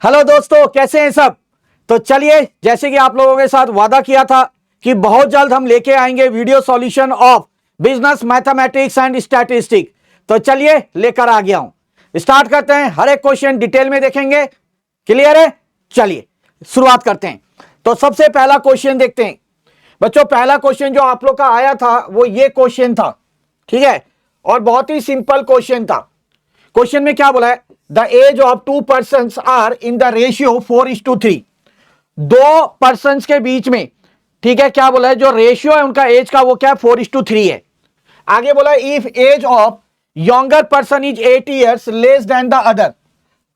Hello दोस्तों, कैसे हैं सब। तो चलिए, जैसे कि आप लोगों के साथ वादा किया था कि बहुत जल्द हम लेके आएंगे video solution of business mathematics and statistic. तो चलिए, लेकर आ गया हूं। स्टार्ट करते हैं, हर एक क्वेश्चन डिटेल में देखेंगे। क्लियर है? चलिए शुरुआत करते हैं। तो सबसे पहला क्वेश्चन देखते हैं बच्चों। पहला क्वेश्चन जो आप लोग का आया था वो ये क्वेश्चन था, ठीक है, और बहुत ही सिंपल क्वेश्चन था। क्वेश्चन में क्या बोला है? The age of two person are in the ratio 4:3। दो पर्सन के बीच में, ठीक है, क्या बोला है, जो रेशियो है उनका एज का वो क्या है, 4:3 है। आगे बोला if age of younger person is 8 years less than the other.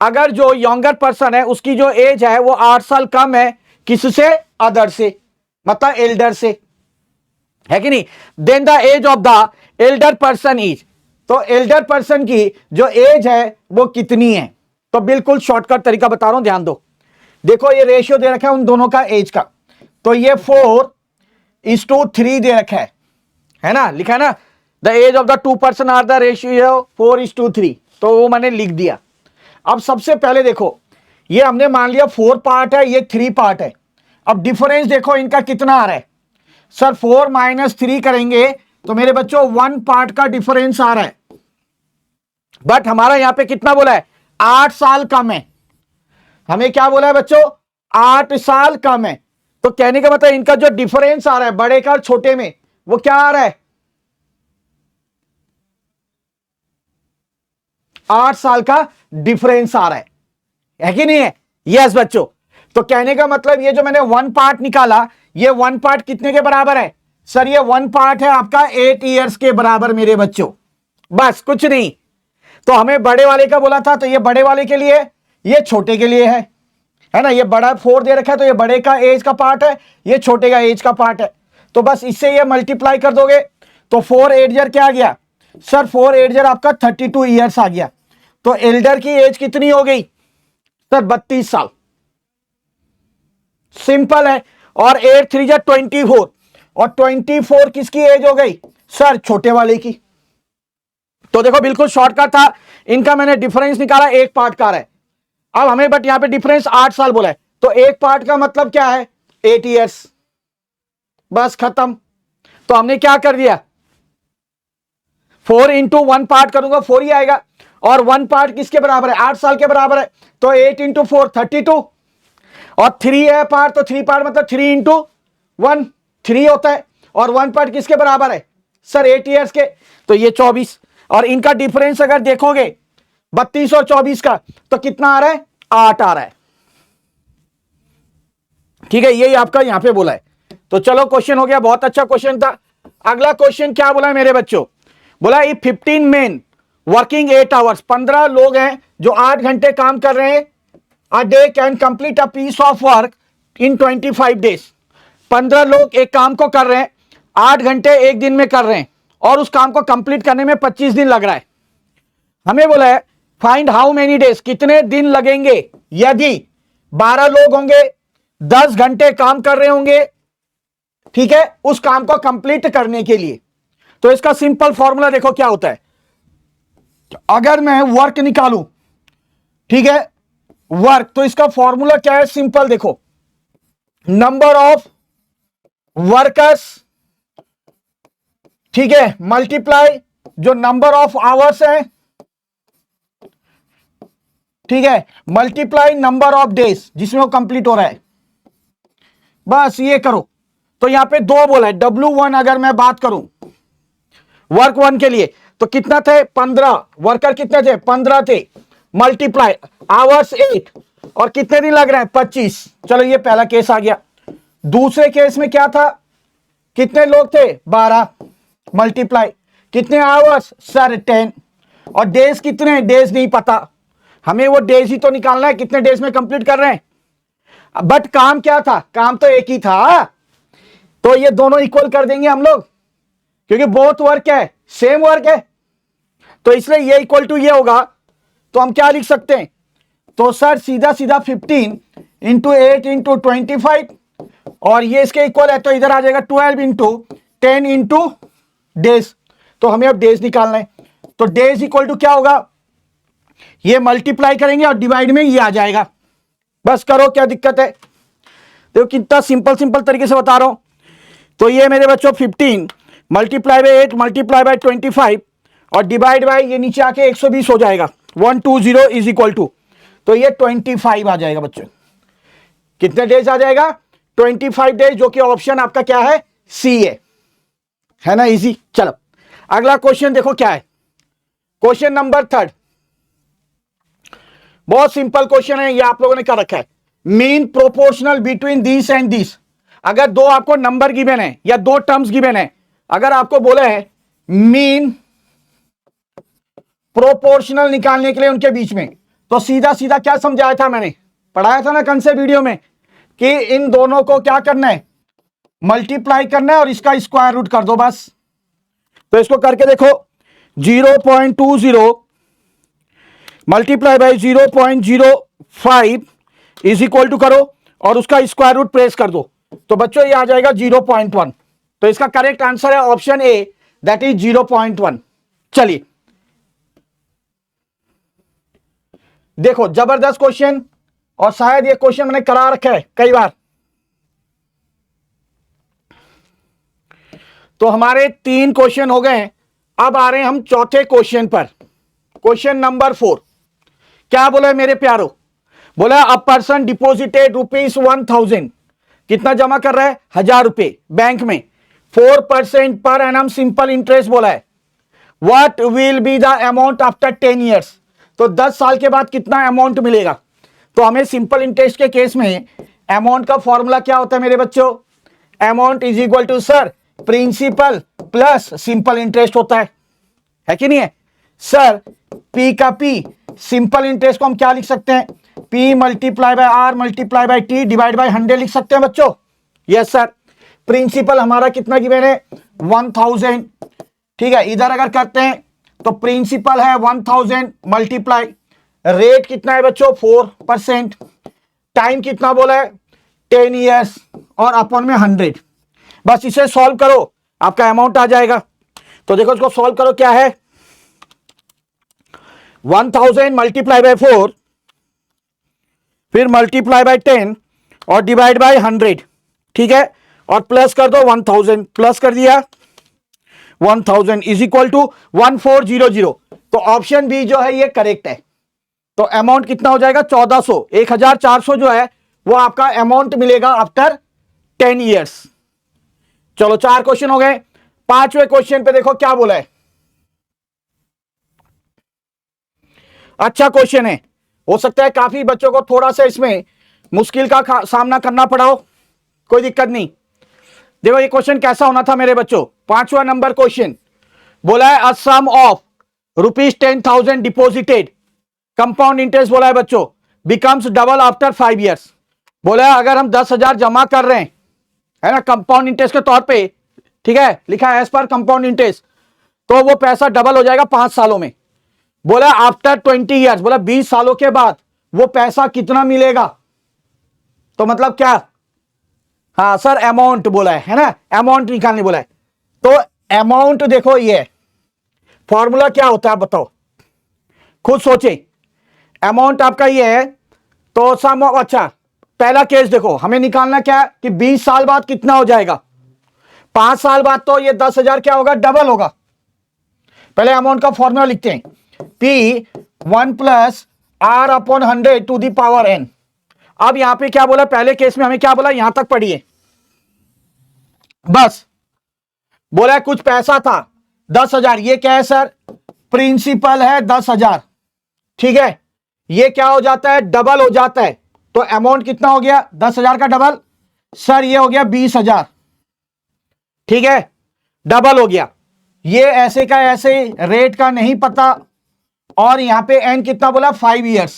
अगर जो यंगर पर्सन है उसकी जो एज है वो 8 साल कम है किससे? अदर से, मतलब एल्डर से, है कि नहीं। Then the age of the elder person is, तो एल्डर पर्सन की जो एज है वो कितनी है? तो बिल्कुल शॉर्टकट तरीका बता रहा हूं, ध्यान दो। देखो ये रेशियो दे रखा है उन दोनों का एज का, तो ये 4:3 दे रखा है ना, लिखा है ना। The age of the two person are the ratio 4:3, तो वो मैंने लिख दिया। अब सबसे पहले देखो, ये हमने मान लिया 4 पार्ट है, ये 3 पार्ट है। अब डिफरेंस देखो इनका कितना आ रहा है। सर 4 - 3 करेंगे तो मेरे बच्चों 1 पार्ट का डिफरेंस आ रहा है। बट हमारा यहां पे कितना बोला है? 8 साल कम है। हमें क्या बोला है बच्चों? 8 साल कम है। तो कहने का मतलब इनका जो डिफरेंस आ रहा है बड़े का और छोटे में, वो क्या आ रहा है? 8 साल का डिफरेंस आ रहा है कि नहीं है? यस बच्चों। तो कहने का मतलब ये जो मैंने 1 पार्ट निकाला, ये 1 पार्ट कितने के बराबर है? सर ये 1 पार्ट है आपका 8 ईयर्स के बराबर मेरे बच्चों, बस कुछ नहीं। तो हमें बड़े वाले का बोला था, तो ये बड़े वाले के लिए, ये छोटे के लिए है ना। ये बड़ा 4 दे रखा है, तो ये बड़े का एज का पार्ट है, ये छोटे का एज का पार्ट है। तो बस इससे ये मल्टीप्लाई कर दोगे तो 4 8 क्या आ गया? सर 4 8 आपका 32 ईयर्स आ गया। तो एल्डर की एज कितनी हो गई? सर 32 साल। सिंपल है। और 8 3 24, और 24 किसकी एज हो गई? सर छोटे वाले की। तो देखो बिल्कुल शॉर्टकट था, इनका मैंने डिफरेंस निकाला, एक पार्ट का है। अब हमें बट यहां पे डिफरेंस 8 साल बोला है, तो एक पार्ट का मतलब क्या है? 8 ईयर्स, बस खत्म। तो हमने क्या कर दिया? 4 × 1 पार्ट करूंगा 4 ही आएगा, और 1 पार्ट किसके बराबर है? 8 साल के बराबर है। तो 8 × 4 32, और 3 है पार्ट, तो 3 पार्ट मतलब 3 × 1 3 होता है, और 1 पार्ट किसके बराबर है? सर 8 ईयर्स के, तो ये 24। और इनका डिफरेंस अगर देखोगे 32 और 24 का, तो कितना आ रहा है? 8 आ रहा है। ठीक है, यही आपका यहां पे बोला है। तो चलो क्वेश्चन हो गया, बहुत अच्छा क्वेश्चन था। अगला क्वेश्चन क्या बोला है मेरे बच्चों? बोला इफ 15 मेन वर्किंग 8 आवर्स, 15 लोग हैं जो 8 घंटे काम कर रहे हैं, a day can complete a piece of work in 25 days. 15 लोग एक काम को कर रहे हैं, 8 घंटे एक दिन में कर रहे हैं, और उस काम को कंप्लीट करने में 25 दिन लग रहा है। हमें बोला है फाइंड हाउ मेनी डेज, कितने दिन लगेंगे यदि 12 लोग होंगे, 10 घंटे काम कर रहे होंगे, ठीक है, उस काम को कंप्लीट करने के लिए। तो इसका सिंपल फॉर्मूला देखो क्या होता है। अगर मैं वर्क निकालूं, ठीक है, वर्क, तो इसका फॉर्मूला क्या है? सिंपल देखो, नंबर ऑफ वर्कर्स, ठीक है, मल्टीप्लाई जो नंबर ऑफ आवर्स है, ठीक है, मल्टीप्लाई नंबर ऑफ डेज जिसमें वो कंप्लीट हो रहा है। बस ये करो। तो यहां पे 2 बोला है, W1 अगर मैं बात करूं वर्क 1 के लिए, तो कितना थे? 15 वर्कर, कितने थे? 15 थे, मल्टीप्लाई आवर्स 8, और कितने दिन लग रहे हैं? 25। चलो ये पहला केस आ गया। दूसरे केस में क्या था? कितने लोग थे? 12, मल्टीप्लाई कितने आवर्स? सर 10, और डेज कितने? डेज नहीं पता, हमें वो डेज ही तो निकालना है, कितने डेज में कंप्लीट कर रहे हैं। बट काम क्या था? काम तो एक ही था, तो ये दोनों इक्वल कर देंगे हम लोग, क्योंकि बोथ वर्क है, सेम वर्क है, तो इसलिए ये इक्वल टू ये होगा। तो हम क्या लिख सकते हैं? तो सर सीधा सीधा 15 × 8 × 25, और ये इसके इक्वल है, तो इधर आ जाएगा 12 × 10 × डेज। तो हमें अब डेज निकालना है, तो डेज इक्वल टू क्या होगा? ये मल्टीप्लाई करेंगे और डिवाइड में ये आ जाएगा, बस करो, क्या दिक्कत है। देखो कितना सिंपल तरीके से बता रहा हूं। तो ये मेरे बच्चों 15 मल्टीप्लाई बाई 8 मल्टीप्लाई बाई 25 और डिवाइड बाई ये नीचे आके 120 हो जाएगा। 120 इज इक्वल टू, तो ये 25 आ जाएगा बच्चों। कितने डेज आ जाएगा? 25 डेज, जो कि ऑप्शन आपका क्या है? सी है ना, इजी। चलो अगला क्वेश्चन देखो क्या है। क्वेश्चन नंबर 3, बहुत सिंपल क्वेश्चन है, ये आप लोगों ने कर रखा है। Mean proportional between this and this. अगर दो आपको नंबर गिवन है या दो टर्म्स गिवन है, अगर आपको बोला है मीन प्रोपोर्शनल निकालने के लिए उनके बीच में, तो सीधा सीधा क्या समझाया था मैंने, पढ़ाया था ना कल से वीडियो में, कि इन दोनों को क्या करना है? मल्टीप्लाई करना है और इसका स्क्वायर रूट कर दो बस। तो इसको करके देखो, 0.20 multiply by 0.05 is equal to करो और उसका स्क्वायर रूट प्रेस कर दो, तो बच्चों ये आ जाएगा 0.1। तो इसका करेक्ट आंसर है ऑप्शन ए, दैट इज 0.1। चलिए देखो, जबरदस्त क्वेश्चन, और शायद ये क्वेश्चन मैंने करा रखा है कई बार। तो हमारे 3 क्वेश्चन हो गए हैं, अब आ रहे हैं हम चौथे क्वेश्चन पर। क्वेश्चन नंबर 4 क्या बोला है मेरे प्यारो? बोला अ पर्सन डिपोजिटेड ₹1000, कितना जमा कर रहा है? 1000 रुपए बैंक में, 4% पर एनम सिंपल इंटरेस्ट बोला है। What will be the amount after 10 years? तो 10 साल के बाद कितना अमाउंट मिलेगा? तो हमें सिंपल इंटरेस्ट के केस में अमाउंट का फॉर्मूला क्या होता है मेरे बच्चों? Amount is equal to sir principal plus simple interest होता है कि नहीं है सर? पी का पी, सिंपल इंटरेस्ट को हम क्या लिख सकते हैं? P multiply by R multiply by T divide by 100 लिख सकते हैं बच्चों। Yes sir. प्रिंसिपल हमारा कितना गिवन है? 1000। ठीक है, इधर अगर करते हैं तो प्रिंसिपल है 1000 मल्टीप्लाई, रेट कितना है बच्चों? 4%। टाइम कितना बोला है? 10 ईयर्स, और अपॉन में 100। बस इसे सॉल्व करो, आपका अमाउंट आ जाएगा। तो देखो इसको सॉल्व करो, क्या है? 1000 मल्टीप्लाई बाय 4, फिर मल्टीप्लाई बाय 10 और डिवाइड बाय 100। ठीक है, और प्लस कर दो 1000, प्लस कर दिया 1000 इज इक्वल टू 1400। तो ऑप्शन बी जो है ये करेक्ट है। तो अमाउंट कितना हो जाएगा? 1400, 1400 जो है वो आपका अमाउंट मिलेगा आफ्टर 10 ईयर्स। चलो 4 क्वेश्चन हो गए। 5वें क्वेश्चन पे देखो क्या बोला है। अच्छा क्वेश्चन है, हो सकता है काफी बच्चों को थोड़ा सा इसमें मुश्किल का सामना करना पड़ा हो, कोई दिक्कत नहीं। देखो ये क्वेश्चन कैसा होना था मेरे बच्चों। 5वां नंबर क्वेश्चन बोला है अ sum of ₹10,000 deposited, compound interest बोला है बच्चों, बिकम्स डबल आफ्टर 5 ईयर्स। बोला है अगर हम 10,000 जमा कर रहे हैं, है ना, कंपाउंड इंटरेस्ट के तौर पे, ठीक है, लिखा है एज पर कंपाउंड इंटरेस्ट, तो वो पैसा डबल हो जाएगा 5 सालों में। बोला आफ्टर 20 ईयर्स, बोला 20 सालों के बाद वो पैसा कितना मिलेगा? तो मतलब क्या? हाँ सर अमाउंट बोला है ना, अमाउंट निकालने बोला है। तो अमाउंट देखो, ये फॉर्मूला क्या होता है बताओ, खुद सोचे। अमाउंट आपका ये है, तो सम ऑफ, अच्छा पहला केस देखो, हमें निकालना क्या है कि 20 साल बाद कितना हो जाएगा? 5 साल बाद तो ये 10,000 क्या होगा? डबल होगा। पहले अमाउंट का फॉर्मूला लिखते हैं, P 1 plus R upon 100 to the power n। अब यहां पे क्या बोला? पहले केस में हमें क्या बोला? यहां तक पढ़िए बस। बोला कुछ पैसा था 10,000, ये क्या है सर? प्रिंसिपल है 10,000। ठीक है, ये क्या हो जाता है? डबल हो जाता है। तो अमाउंट कितना हो गया? 10,000 का डबल सर ये हो गया 20,000। ठीक है, डबल हो गया। ये ऐसे का ऐसे, रेट का नहीं पता, और यहां पे एन कितना बोला? 5 ईयर्स।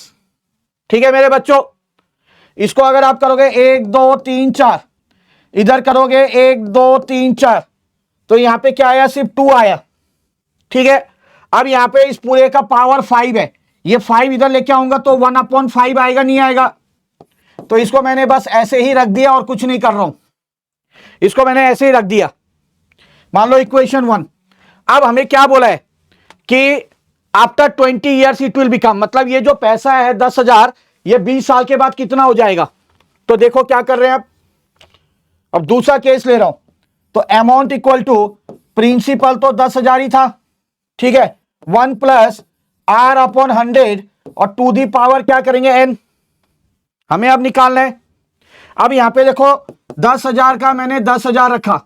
ठीक है मेरे बच्चों, इसको अगर आप करोगे 1 2 3 4, इधर करोगे 1 2 3 4, तो यहां पे क्या आया? सिर्फ 2 आया। ठीक है, अब यहां पे इस पूरे का पावर 5 है, ये 5 इधर लेके आऊंगा तो 1/5 आएगा, नहीं आएगा? तो इसको मैंने बस ऐसे ही रख दिया और कुछ नहीं कर रहा हूं, इसको मैंने ऐसे ही रख दिया। मान लो इक्वेशन 1। अब हमें क्या बोला है कि after 20 years it will become, मतलब ये जो पैसा है 10,000, ये 20 साल के बाद कितना हो जाएगा। तो देखो क्या कर रहे हैं अब दूसरा केस ले रहा हूं। तो अमाउंट इक्वल टू प्रिंसिपल तो 10,000 ही था, ठीक है, 1 प्लस आर अपॉन 100 और टू दी पावर क्या करेंगे n, हमें अब निकालना है। अब यहां पे देखो 10,000 का मैंने 10,000 रखा,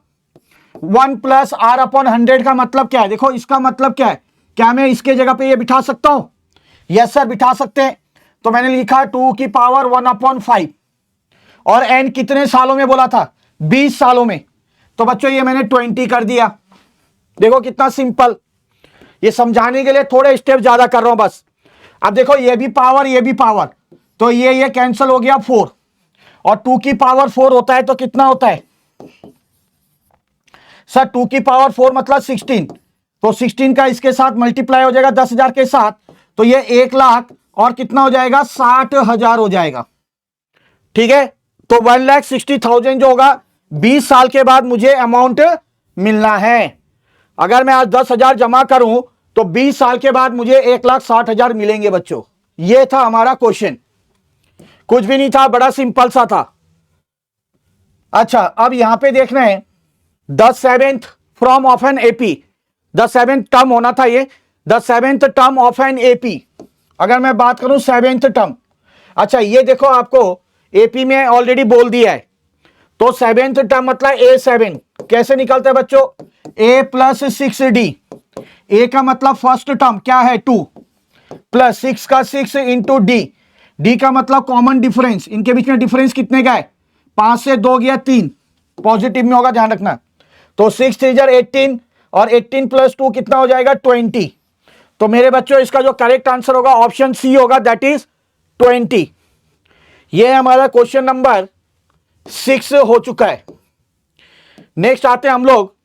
1 प्लस आर अपॉन 100 का मतलब क्या है, देखो इसका मतलब क्या है, क्या मैं इसके जगह पे ये बिठा सकता हूं, यस सर बिठा सकते हैं। तो मैंने लिखा 2 की पावर 1/5 और n कितने सालों में बोला था, 20 सालों में। तो बच्चों ये मैंने 20 कर दिया। देखो कितना सिंपल, ये समझाने के लिए थोड़े स्टेप ज्यादा कर रहा हूं बस। अब देखो ये भी पावर, तो ये कैंसिल हो गया 4 और 2 की पावर 4 होता है तो कितना होता है सर, 2 की पावर 4 मतलब 16, तो 16 का इसके साथ मल्टीप्लाई हो जाएगा 10,000 के साथ, तो ये 1 लाख और कितना हो जाएगा 60,000 हो जाएगा, ठीक है। तो 1,60,000 जो होगा 20 साल के बाद मुझे अमाउंट मिलना है। अगर मैं आज 10,000 जमा करूं तो 20 साल के बाद मुझे 1,60,000 मिलेंगे बच्चों। ये था हमारा क्वेश्चन, कुछ भी नहीं था, बड़ा सिंपल सा था। अच्छा अब यहां पे देखना है the 7th from of an AP, the 7th term होना था ये, the 7th term of an AP. अगर मैं बात करूं 7th टर्म, अच्छा ये देखो आपको एपी में ऑलरेडी बोल दिया है, तो 7th टर्म मतलब A7 कैसे निकलता है बच्चों, A प्लस 6D, A का मतलब फर्स्ट टर्म क्या है 2 प्लस 6 का 6 इंटू डी का मतलब कॉमन डिफरेंस, इनके बीच में डिफरेंस कितने का है, 5 से 2 गया 3, पॉजिटिव में होगा ध्यान रखना। तो 6 3 18 और 18 प्लस 2 कितना हो जाएगा 20। तो मेरे बच्चों इसका जो करेक्ट आंसर होगा ऑप्शन सी होगा, दैट इज 20। ये हमारा क्वेश्चन नंबर 6 हो चुका है। नेक्स्ट आते हैं हम लोग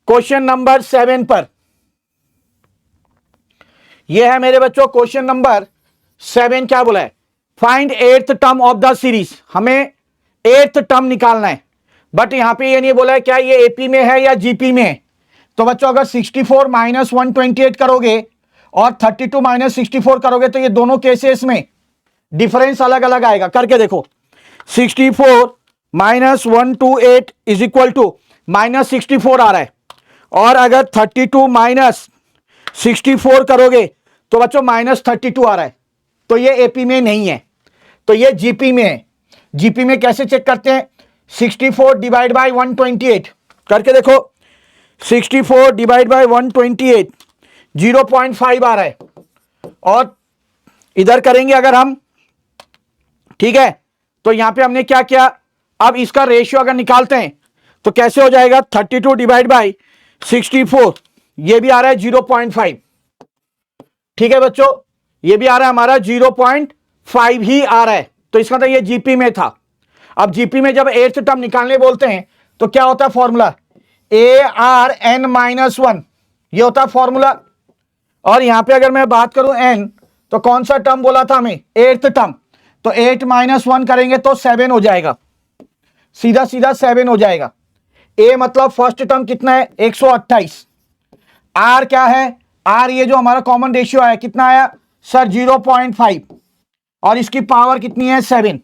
क्वेश्चन नंबर 7 पर। यह है मेरे बच्चों क्वेश्चन नंबर 7, क्या बोला है, find 8th term of the series, हमें 8th टर्म निकालना है। बट यहां पे ये नहीं बोला है क्या ये एपी में है या जीपी में है। तो बच्चों अगर 64 माइनस 128 करोगे और 32 माइनस 64 करोगे तो ये दोनों केसेस में डिफरेंस अलग अलग आएगा। करके देखो 64 minus 128 is equal to minus 64 आ रहा है, और अगर 32 माइनस 64 करोगे तो बच्चों माइनस 32 आ रहा है, तो ये एपी में नहीं है, तो ये जीपी में है। जीपी में कैसे चेक करते हैं, 64 डिवाइड बाय 128 करके देखो, 64 डिवाइड बाय 128 0.5 आ रहा है, और इधर करेंगे अगर हम, ठीक है, तो यहां पे हमने क्या किया, अब इसका रेशियो अगर निकालते हैं तो कैसे हो जाएगा, 32 डिवाइड बाय 64 ये भी आ रहा है 0.5, ठीक है बच्चों, ये भी आ रहा है हमारा 0.5 ही आ रहा है, तो इसका मतलब ये जीपी में था। अब जीपी में जब 8th टर्म निकालने बोलते हैं तो क्या होता है फॉर्मूला, ARn-1 ये होता है फॉर्मूला। और यहां पे अगर मैं बात करूं n, तो कौन सा टर्म बोला था हमें, 8th टर्म, तो 8 माइनस 1 करेंगे तो 7 हो जाएगा, सीधा सीधा 7 हो जाएगा। a मतलब फर्स्ट टर्म कितना है 128, r क्या है, r ये जो हमारा कॉमन रेशियो आया कितना आया सर 0.5, और इसकी पावर कितनी है 7।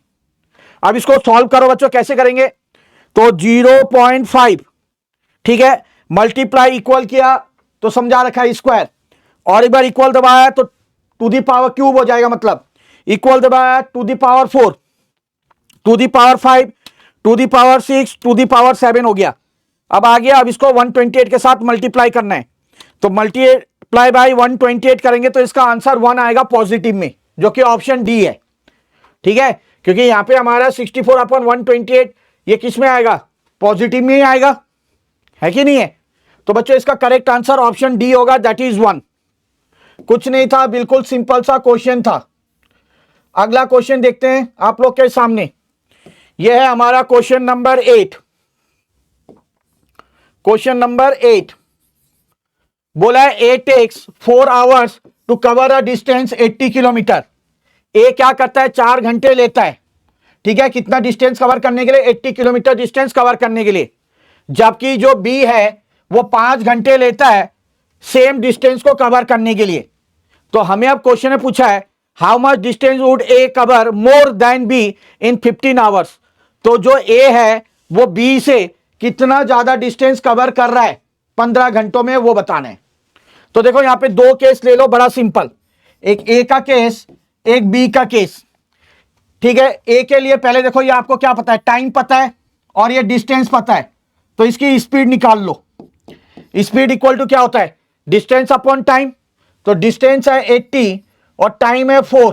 अब इसको सॉल्व करो बच्चों, कैसे करेंगे, तो 0.5, ठीक है, मल्टीप्लाई इक्वल किया तो समझा रखा है स्क्वायर, और एक बार इक्वल दबाया तो टू दी पावर क्यूब हो जाएगा, मतलब इक्वल दबाया to the power 4, to the power 5, to the power 6, to the power 7 हो गया। अब आ गया, अब इसको 128 के साथ मल्टीप्लाई करना है, तो मल्टीप्लाई बाय 128 करेंगे तो इसका आंसर 1 आएगा पॉजिटिव में, जो कि ऑप्शन डी है, ठीक है, क्योंकि यहां पे हमारा 64 अपॉन 128 ये किस में आएगा, पॉजिटिव में ही आएगा, है कि नहीं है। तो बच्चों इसका करेक्ट आंसर ऑप्शन डी होगा, दैट इज 1। कुछ नहीं था, बिल्कुल सिंपल सा क्वेश्चन था। अगला क्वेश्चन देखते हैं आप लोग के सामने, यह है हमारा क्वेश्चन नंबर 8। क्वेश्चन नंबर 8 बोला है A takes 4 hours to cover a distance 80 kilometre. A क्या करता है, 4 घंटे लेता है, ठीक है, कितना डिस्टेंस कवर करने के लिए, 80 किलोमीटर डिस्टेंस कवर करने के लिए, जबकि जो बी है वो 5 घंटे लेता है सेम डिस्टेंस को कवर करने के लिए। तो हमें अब क्वेश्चन में पूछा है how much distance would A cover more than be in 15 hours. तो जो ए है वो बी से कितना ज्यादा डिस्टेंस कवर कर रहा है 15 घंटों में, वो बताना है। तो देखो यहां पे दो केस ले लो, बड़ा सिंपल, एक ए का केस, एक बी का केस। ठीक है, ए के लिए पहले देखो ये आपको क्या पता है, टाइम पता है और ये डिस्टेंस पता है, तो इसकी स्पीड निकाल लो। स्पीड इक्वल टू क्या होता है, डिस्टेंस अपॉन टाइम। तो डिस्टेंस है 80 और टाइम है 4,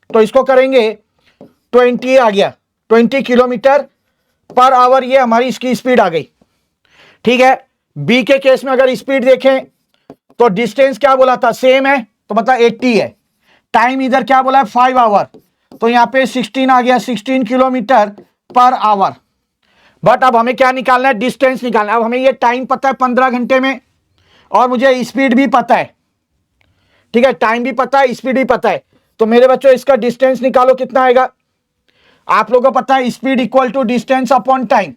तो इसको करेंगे 20 आ गया, 20 किलोमीटर पर आवर, ये हमारी इसकी स्पीड आ गई। ठीक है, बी के केस में अगर स्पीड देखें तो डिस्टेंस क्या बोला था, सेम है, तो मतलब 80 है। टाइम इधर क्या बोला है 5 आवर, तो यहां पे 16 आ गया, 16 किलोमीटर पर आवर। बट अब हमें क्या निकालना है, डिस्टेंस निकालना है। अब हमें ये टाइम पता है 15 घंटे में और मुझे स्पीड भी पता है। ठीक है, टाइम भी पता है, स्पीड भी पता है, तो मेरे बच्चों इसका डिस्टेंस निकालो, कितना आएगा। आप लोगों को पता है speed equal to distance upon time,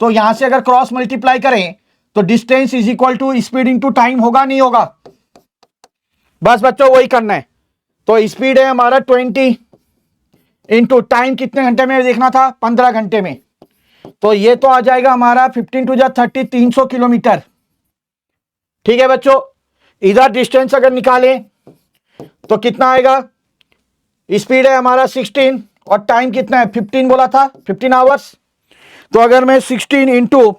तो यहां से अगर क्रॉस मल्टीप्लाई करें तो distance is equal to speed into time होगा, नहीं होगा। बस बच्चों वही करना है। तो स्पीड है हमारा 20 इंटू टाइम कितने घंटे में देखना था, 15 घंटे में, तो ये तो आ जाएगा हमारा 15 टू 30, 300 किलोमीटर। ठीक है बच्चों, इधर डिस्टेंस अगर निकालें तो कितना आएगा, स्पीड है हमारा 16 और टाइम कितना है 15 बोला था, 15 आवर्स। तो अगर मैं 16 इंटू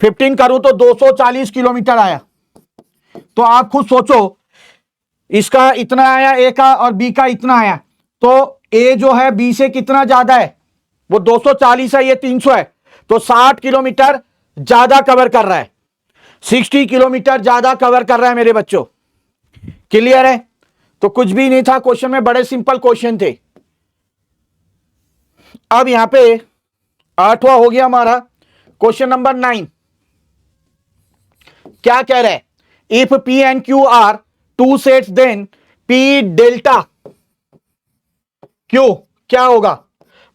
15 करूं तो 240 किलोमीटर आया। तो आप खुद सोचो, इसका इतना आया ए का और बी का इतना आया, तो ए जो है बी से कितना ज्यादा है, वो 240 है, ये 300 है, तो 60 किलोमीटर ज्यादा कवर कर रहा है, 60 किलोमीटर ज्यादा कवर कर रहा है मेरे बच्चों। क्लियर है। तो कुछ भी नहीं था क्वेश्चन में, बड़े सिंपल क्वेश्चन थे। अब यहां पे 8वां हो गया हमारा क्वेश्चन नंबर 9। क्या कह रहा है, if P and Q are two sets then P delta Q क्या होगा।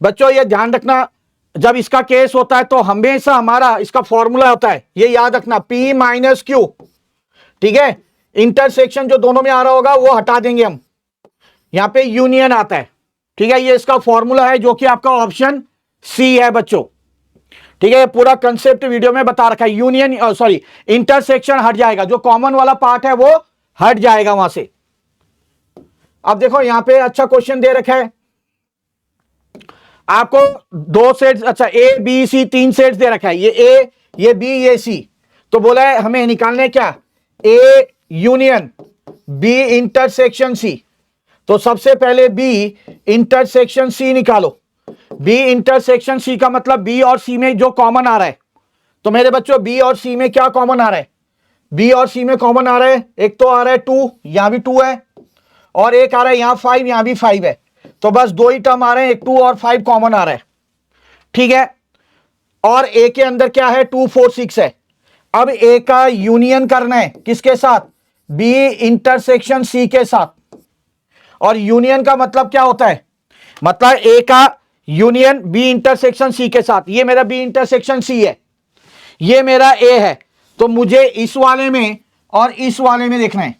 बच्चों ये ध्यान रखना, जब इसका केस होता है तो हमेशा हमारा इसका फॉर्मूला होता है, ये याद रखना, P माइनस क्यू। ठीक है, इंटरसेक्शन जो दोनों में आ रहा होगा वो हटा देंगे हम, यहां पे यूनियन आता है। ठीक है, ये इसका फॉर्मूला है जो कि आपका ऑप्शन सी है बच्चों। ठीक है, पूरा कंसेप्ट वीडियो में बता रखा है। यूनियन सॉरी इंटरसेक्शन हट जाएगा, जो कॉमन वाला पार्ट है वो हट जाएगा वहां से। अब देखो यहां पे अच्छा क्वेश्चन दे रखा है आपको, दो सेट्स, अच्छा ए बी सी 3 सेट्स दे रखा है, ये ए, ये बी, ये सी। तो बोला है हमें निकालने क्या, A union B intersection C. तो सबसे पहले बी इंटरसेक्शन सी निकालो। बी इंटरसेक्शन सी का मतलब बी और सी में जो कॉमन आ रहा है, तो मेरे बच्चों बी और सी में क्या कॉमन आ रहा है, बी और सी में कॉमन आ रहा है, एक तो आ रहा है 2, यहां भी 2 है, और एक आ रहा है यहां 5, यहां भी 5 है, तो बस दो ही टर्म आ रहे हैं, एक 2 और 5 कॉमन आ रहा है। ठीक है, और ए के अंदर क्या है 2 4 6 है। अब ए का यूनियन करना है किसके साथ, बी इंटरसेक्शन सी के साथ। और यूनियन का मतलब क्या होता है, मतलब ए का यूनियन बी इंटरसेक्शन सी के साथ। ये मेरा बी इंटरसेक्शन सी है, ये मेरा ए है, तो मुझे इस वाले में और इस वाले में देखना है।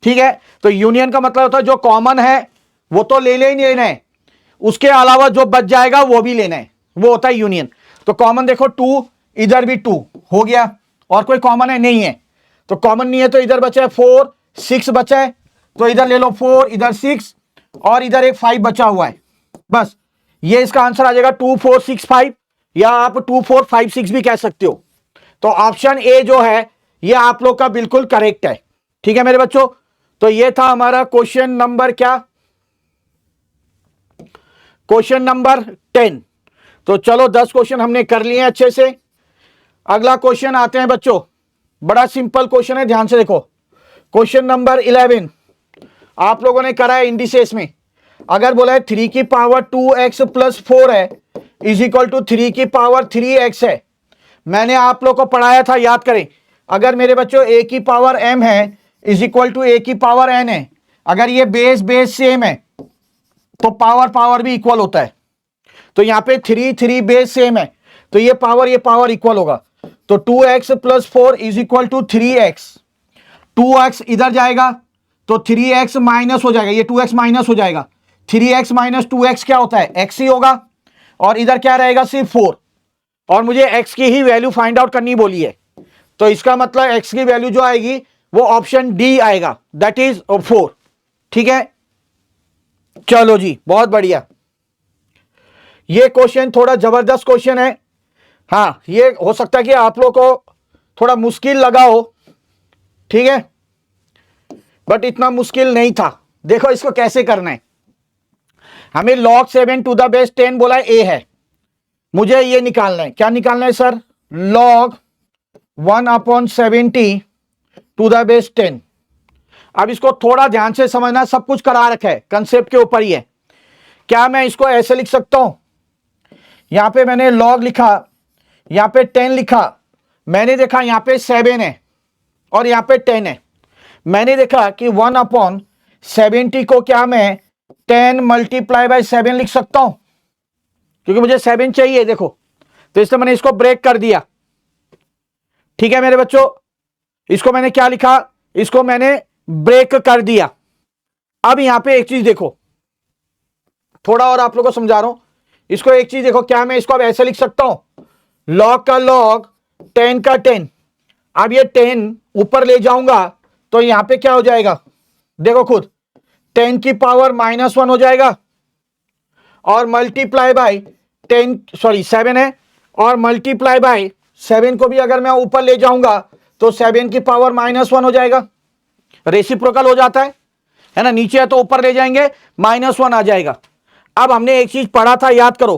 ठीक है, तो यूनियन का मतलब होता है जो कॉमन है वो तो ले लेना है, उसके अलावा जो बच जाएगा वो भी लेना है, वो होता है यूनियन। तो कॉमन देखो 2, इधर भी 2 हो गया, और कोई कॉमन है नहीं है, तो कॉमन नहीं है, तो इधर बचा है 4, 6 बचा है, तो इधर ले लो 4, इधर 6 और इधर एक 5 बचा हुआ है। बस ये इसका आंसर आ जाएगा 2 4 6 5, या आप 2 4 5 6 भी कह सकते हो। तो ऑप्शन ए जो है ये आप लोग का बिल्कुल करेक्ट है। ठीक है मेरे बच्चों, तो ये था हमारा क्वेश्चन नंबर क्या, क्वेश्चन नंबर 10। तो चलो 10 क्वेश्चन हमने कर लिए हैं अच्छे से। अगला क्वेश्चन आते हैं बच्चों, बड़ा सिंपल क्वेश्चन है, ध्यान से देखो। क्वेश्चन नंबर 11 आप लोगों ने करा है इंडिसेस में। अगर बोला है 3 की पावर 2x प्लस 4 है इज इक्वल टू 3 की पावर 3x है। मैंने आप लोग को पढ़ाया था, याद करें। अगर मेरे बच्चों a की पावर m है इज इक्वल टू a की पावर n है, अगर ये बेस बेस सेम है तो पावर पावर भी इक्वल होता है। तो यहां पे 3 3 बेस सेम है, तो ये पावर इक्वल होगा। तो 2x plus 4 is equal to 3x, 2x इधर जाएगा तो 3x माइनस हो जाएगा, ये 2x माइनस हो जाएगा। 3x माइनस 2x क्या होता है, x ही होगा, और इधर क्या रहेगा, सिर्फ 4, और मुझे x की ही वैल्यू फाइंड आउट करनी बोली है। तो इसका मतलब x की वैल्यू जो आएगी वो ऑप्शन डी आएगा, दैट इज 4। ठीक है, चलो जी, बहुत बढ़िया। ये क्वेश्चन थोड़ा जबरदस्त क्वेश्चन है। हाँ, ये हो सकता है कि आप लोग को थोड़ा मुश्किल लगा हो, ठीक है, बट इतना मुश्किल नहीं था। देखो इसको कैसे करना है। हमें log 7 टू द बेस 10 बोला है, a है, मुझे ये निकालना है। क्या निकालना है sir, log 1/70 to the base 10। अब इसको थोड़ा ध्यान से समझना, सब कुछ करा रखा है, कंसेप्ट के ऊपर ही है। क्या मैं इसको ऐसे लिख सकता हूं, यहां पे मैंने log लिखा, यहां पे 10 लिखा, मैंने देखा यहां पे 7 है और यहां पे 10 है। मैंने देखा कि 1/70 को क्या मैं 10 मल्टीप्लाई बाय 7 लिख सकता हूं, क्योंकि मुझे 7 चाहिए। देखो, तो इसलिए मैंने इसको ब्रेक कर दिया। ठीक है मेरे बच्चों, इसको मैंने क्या लिखा, इसको मैंने ब्रेक कर दिया। अब यहां पे एक चीज देखो, थोड़ा और आप लोगों को समझा रहा हूं। इसको एक चीज देखो, क्या मैं इसको अब ऐसे लिख सकता हूं, log का log 10 का 10। अब ये 10 ऊपर ले जाऊंगा तो यहां पे क्या हो जाएगा, देखो खुद, 10 की पावर -1 हो जाएगा, और मल्टीप्लाई बाय 7 है, और मल्टीप्लाई बाय 7 को भी अगर मैं ऊपर ले जाऊंगा तो 7 की पावर -1 हो जाएगा। रेसिप्रोकल हो जाता है ना, नीचे है तो ऊपर ले जाएंगे -1 आ जाएगा। अब हमने एक चीज पढ़ा था, याद करो,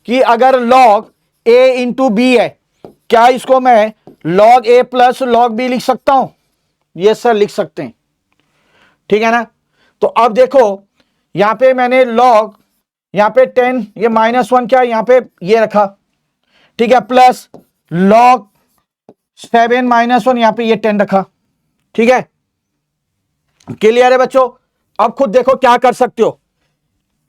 कि अगर log a इंटू बी है, क्या इसको मैं log a plus log b लिख सकता हूं? यस सर, लिख सकते हैं। ठीक है ना, तो अब देखो यहां पे मैंने log, यहां पे 10, ये -1 क्या, यहां पे ये रखा, ठीक है, प्लस log 7 -1, यहां पे ये 10 रखा। ठीक है, क्लियर है बच्चों। अब खुद देखो क्या कर सकते हो।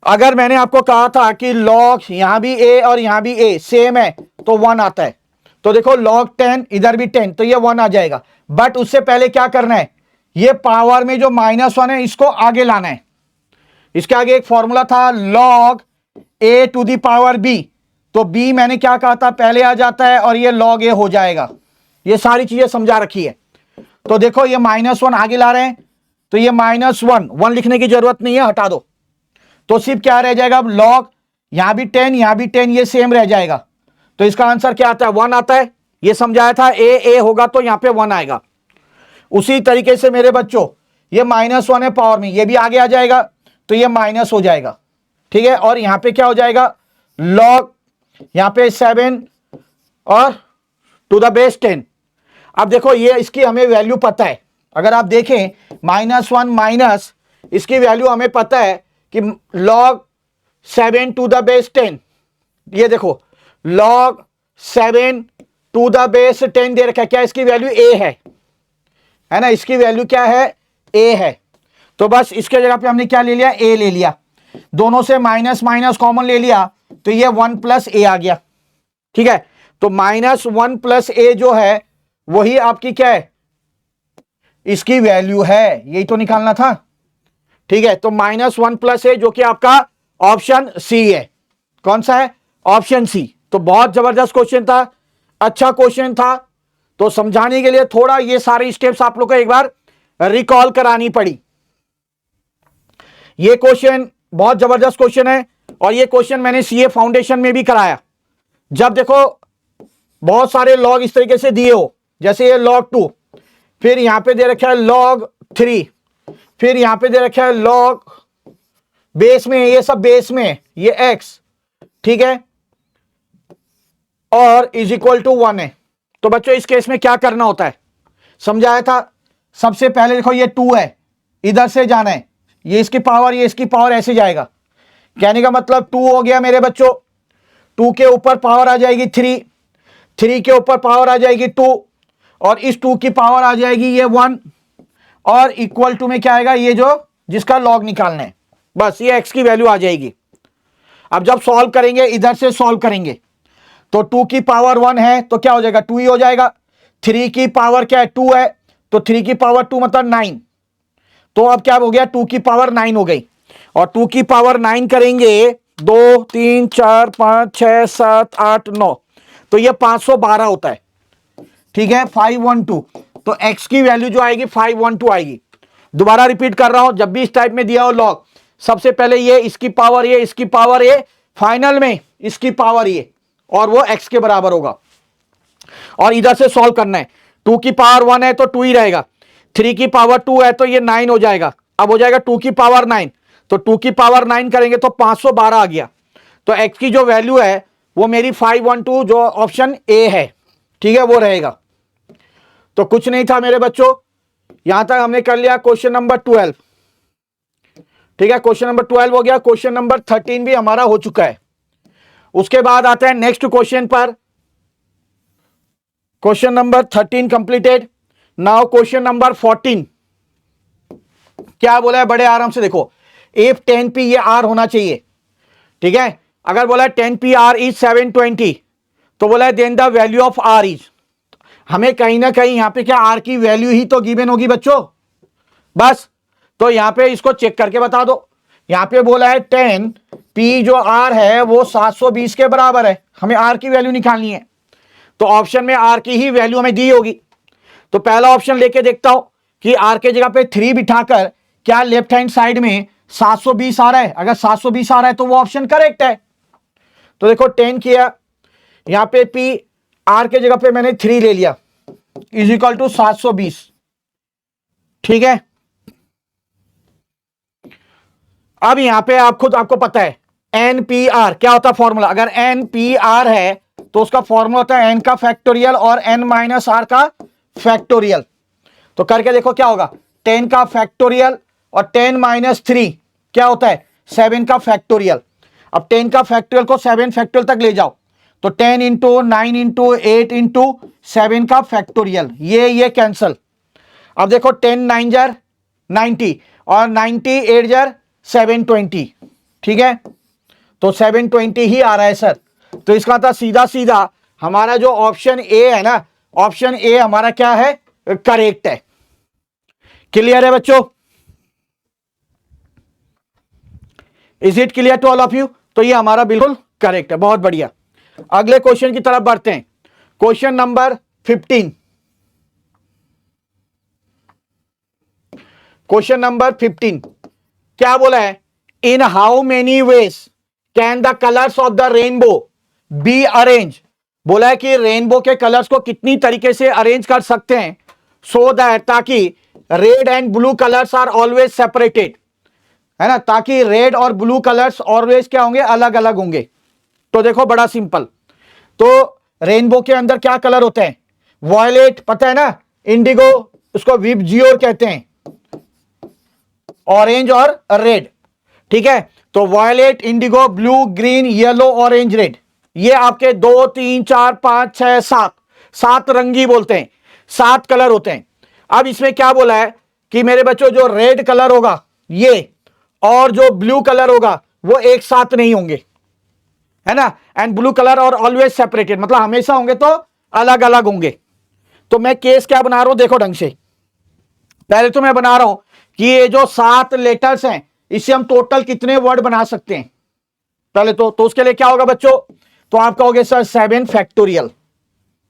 अगर मैंने आपको कहा था कि log यहां भी a और यहां भी a सेम है तो 1 आता है, तो देखो log 10 इधर भी 10, तो ये 1 आ जाएगा। बट उससे पहले क्या करना है, ये पावर में जो -1 है इसको आगे लाना है। इसके आगे एक फॉर्मूला था log a to the power b, तो b मैंने क्या कहा था, पहले आ जाता है और ये log a हो जाएगा। ये सारी चीजें समझा रखी है। तो देखो ये -1 आगे ला रहे हैं, तो ये -1 लिखने की जरूरत नहीं है, हटा दो। तो सिर्फ क्या रह जाएगा, अब log यहां भी 10 यहां भी 10, ये सेम रह जाएगा। तो इसका आंसर क्या आता है, 1 आता है। ये समझाया था, a होगा तो यहां पे 1 आएगा। उसी तरीके से मेरे बच्चों, ये -1 है पावर में, ये भी आगे आ जाएगा तो ये माइनस हो जाएगा। ठीक है, और यहां पे क्या हो जाएगा, log यहां पे 7 और टू द बेस 10। अब देखो ये इसकी हमें वैल्यू पता है, अगर आप देखें -1 माइनस इसकी वैल्यू हमें पता है कि log 7 टू द बेस 10, ये देखो log 7 टू द बेस 10 दे रखा है, क्या इसकी वैल्यू a है ना, इसकी वैल्यू क्या है, a है। तो बस इसके जगह पे हमने क्या ले लिया, a ले लिया, दोनों से माइनस माइनस कॉमन ले लिया, तो ये 1 प्लस a आ गया। ठीक है, तो -1 प्लस a जो है वही आपकी क्या है, इसकी वैल्यू है, यही तो निकालना था। ठीक है, तो -1 प्लस a जो कि आपका ऑप्शन सी है। कौन सा है, ऑप्शन सी। तो बहुत जबरदस्त क्वेश्चन था, अच्छा क्वेश्चन था। तो समझाने के लिए थोड़ा ये सारे स्टेप्स आप लोग को एक बार रिकॉल करानी पड़ी। ये क्वेश्चन बहुत जबरदस्त क्वेश्चन है, और ये क्वेश्चन मैंने सीए फाउंडेशन में भी कराया। जब देखो बहुत सारे लॉग इस तरीके से दिए हो, जैसे ये log 2, फिर यहां पे दे रखा है log 3, फिर यहां पे दे रखा है log बेस में, ये सब बेस में, ये x, ठीक है, और इज इक्वल टू 1 है। तो बच्चों इस केस में क्या करना होता है, समझाया था। सबसे पहले देखो ये 2 है, इधर से जाना है, ये इसकी पावर ये इसकी पावर ऐसे जाएगा। कहने का मतलब 2 हो गया मेरे बच्चों, 2 के ऊपर पावर आ जाएगी 3, 3 के ऊपर पावर आ जाएगी 2, और इस 2 की पावर आ जाएगी ये 1, और इक्वल टू में क्या आएगा, ये जो जिसका लॉग निकालना है, बस ये x की वैल्यू आ जाएगी। अब जब सॉल्व करेंगे, इधर से सॉल्व करेंगे, तो 2 की पावर 1 है तो क्या हो जाएगा, 2 ही हो जाएगा। 3 की पावर क्या है, 2 है, तो 3 की पावर 2 मतलब 9, तो अब क्या हो गया, 2 की पावर 9 हो गई, और 2 की पावर 9 करेंगे 2 3 4 5 6 7 8 9, तो ये 512 होता है। ठीक है, 512, तो x की वैल्यू जो आएगी 512 आएगी। दोबारा रिपीट कर रहा हूं, जब भी इस टाइप में दिया हो लॉग, सबसे पहले ये इसकी पावर ये, इसकी पावर ये, फाइनल में इसकी पावर ये, और वो x के बराबर होगा। और इधर से सॉल्व करना है, 2 की पावर 1 है तो 2 ही रहेगा, 3 की पावर 2 है तो ये 9 हो जाएगा। अब हो जाएगा 2 की पावर 9, तो 2 की पावर 9 करेंगे तो 512 आ गया। तो x की जो वैल्यू है वो मेरी 512, जो ऑप्शन ए है, ठीक है, वो रहेगा। तो कुछ नहीं था मेरे बच्चों, यहां तक हमने कर लिया क्वेश्चन नंबर 12। ठीक है, क्वेश्चन नंबर 12 हो गया, क्वेश्चन नंबर 13 भी हमारा हो चुका है। उसके बाद आता है नेक्स्ट क्वेश्चन पर। Question number 13 completed. Now question number 14, क्या बोला है, बड़े आराम से देखो, इफ 10p ये r होना चाहिए। ठीक है, अगर बोला है 10p r इज 720, तो बोला है then the value of r is, हमें कहीं ना कहीं यहां पे क्या r की वैल्यू ही तो गिवन होगी बच्चों, बस। तो यहां पे इसको चेक करके बता दो। यहां पे बोला है 10p जो r है वो 720 के बराबर है, हमें r की वैल्यू निकालनी है, तो ऑप्शन में r की ही वैल्यू हमें दी होगी। तो पहला ऑप्शन लेके देखता हूं कि r के जगह पे 3 बिठाकर क्या लेफ्ट हैंड साइड में 720 आ रहा है। अगर 720 आ रहा है तो वो ऑप्शन करेक्ट है। तो देखो 10 किया, यहां पे p r के जगह पे मैंने 3 ले लिया, इज इक्वल टू 720। ठीक है, अब यहां पे आपको पता है NPR क्या होता है फॉर्मूला। अगर NPR है तो उसका फॉर्मूला होता है n का फैक्टोरियल और n माइनस r का फैक्टोरियल। तो करके देखो क्या होगा, 10 का फैक्टोरियल और 10 माइनस 3 क्या होता है, 7 का फैक्टोरियल। अब 10 का फैक्टोरियल को 7 फैक्टोरियल तक ले जाओ, तो 10 इंटू 9 इंटू 8 इंटू 7 का फैक्टोरियल, ये कैंसल। अब देखो 10 9 जार 90 और 90 8 जार 720। ठीक है, तो 720 ही आ रहा है सर। तो इसका था सीधा सीधा हमारा जो ऑप्शन ए है ना, ऑप्शन ए हमारा क्या है, करेक्ट है। क्लियर है बच्चों, is it clear to all of you. तो ये हमारा बिल्कुल करेक्ट है, बहुत बढ़िया। अगले क्वेश्चन की तरफ बढ़ते हैं, क्वेश्चन नंबर 15। क्वेश्चन नंबर 15 क्या बोला है, in how many ways can the colours of the rainbow be arrange. बोला है कि रेनबो के कलर्स को कितनी तरीके से अरेंज कर सकते हैं, सो दैट, ताकि red and blue colours are always separated, है ना, ताकि रेड और ब्लू कलर्स ऑलवेज क्या होंगे, अलग अलग होंगे। तो देखो बड़ा सिंपल, तो रेनबो के अंदर क्या कलर होते हैं, वॉयलेट पता है ना, इंडिगो, उसको विबजियोर कहते हैं, ऑरेंज और रेड। ठीक है, तो violet, indigo, blue, green, yellow, orange, red, ये आपके 2 3 4 5 6 7 रंगी बोलते हैं, 7 कलर होते हैं। अब इसमें क्या बोला है कि मेरे बच्चों जो रेड कलर होगा ये, और जो ब्लू कलर होगा वो एक साथ नहीं होंगे, है ना, एंड ब्लू कलर और ऑलवेज सेपरेटेड, मतलब हमेशा होंगे तो अलग अलग होंगे। तो मैं केस क्या बना रहा हूं, देखो ढंग से, पहले तो मैं बना रहा हूं कि ये जो 7 लेटर्स हैं इससे हम टोटल कितने वर्ड बना सकते हैं पहले तो उसके लिए क्या होगा बच्चों, तो आप कहोगे सर 7 फैक्टोरियल,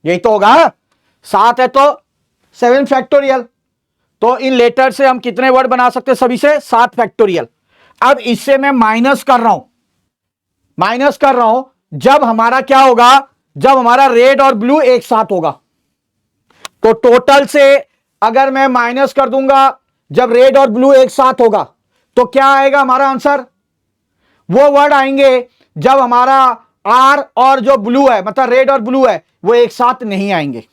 यही तो होगा, 7 है तो 7 फैक्टोरियल। तो इन लेटर से हम कितने वर्ड बना सकते हैं, सभी से 7 फैक्टोरियल। अब इससे मैं माइनस कर रहा हूं जब हमारा क्या होगा, जब हमारा रेड और ब्लू एक साथ होगा। तो टोटल से अगर मैं माइनस कर दूंगा जब रेड और ब्लू एक साथ होगा, तो क्या आएगा हमारा आंसर, वो वर्ड आएंगे जब हमारा आर और जो ब्लू है, मतलब रेड और ब्लू है, वो एक साथ नहीं आएंगे।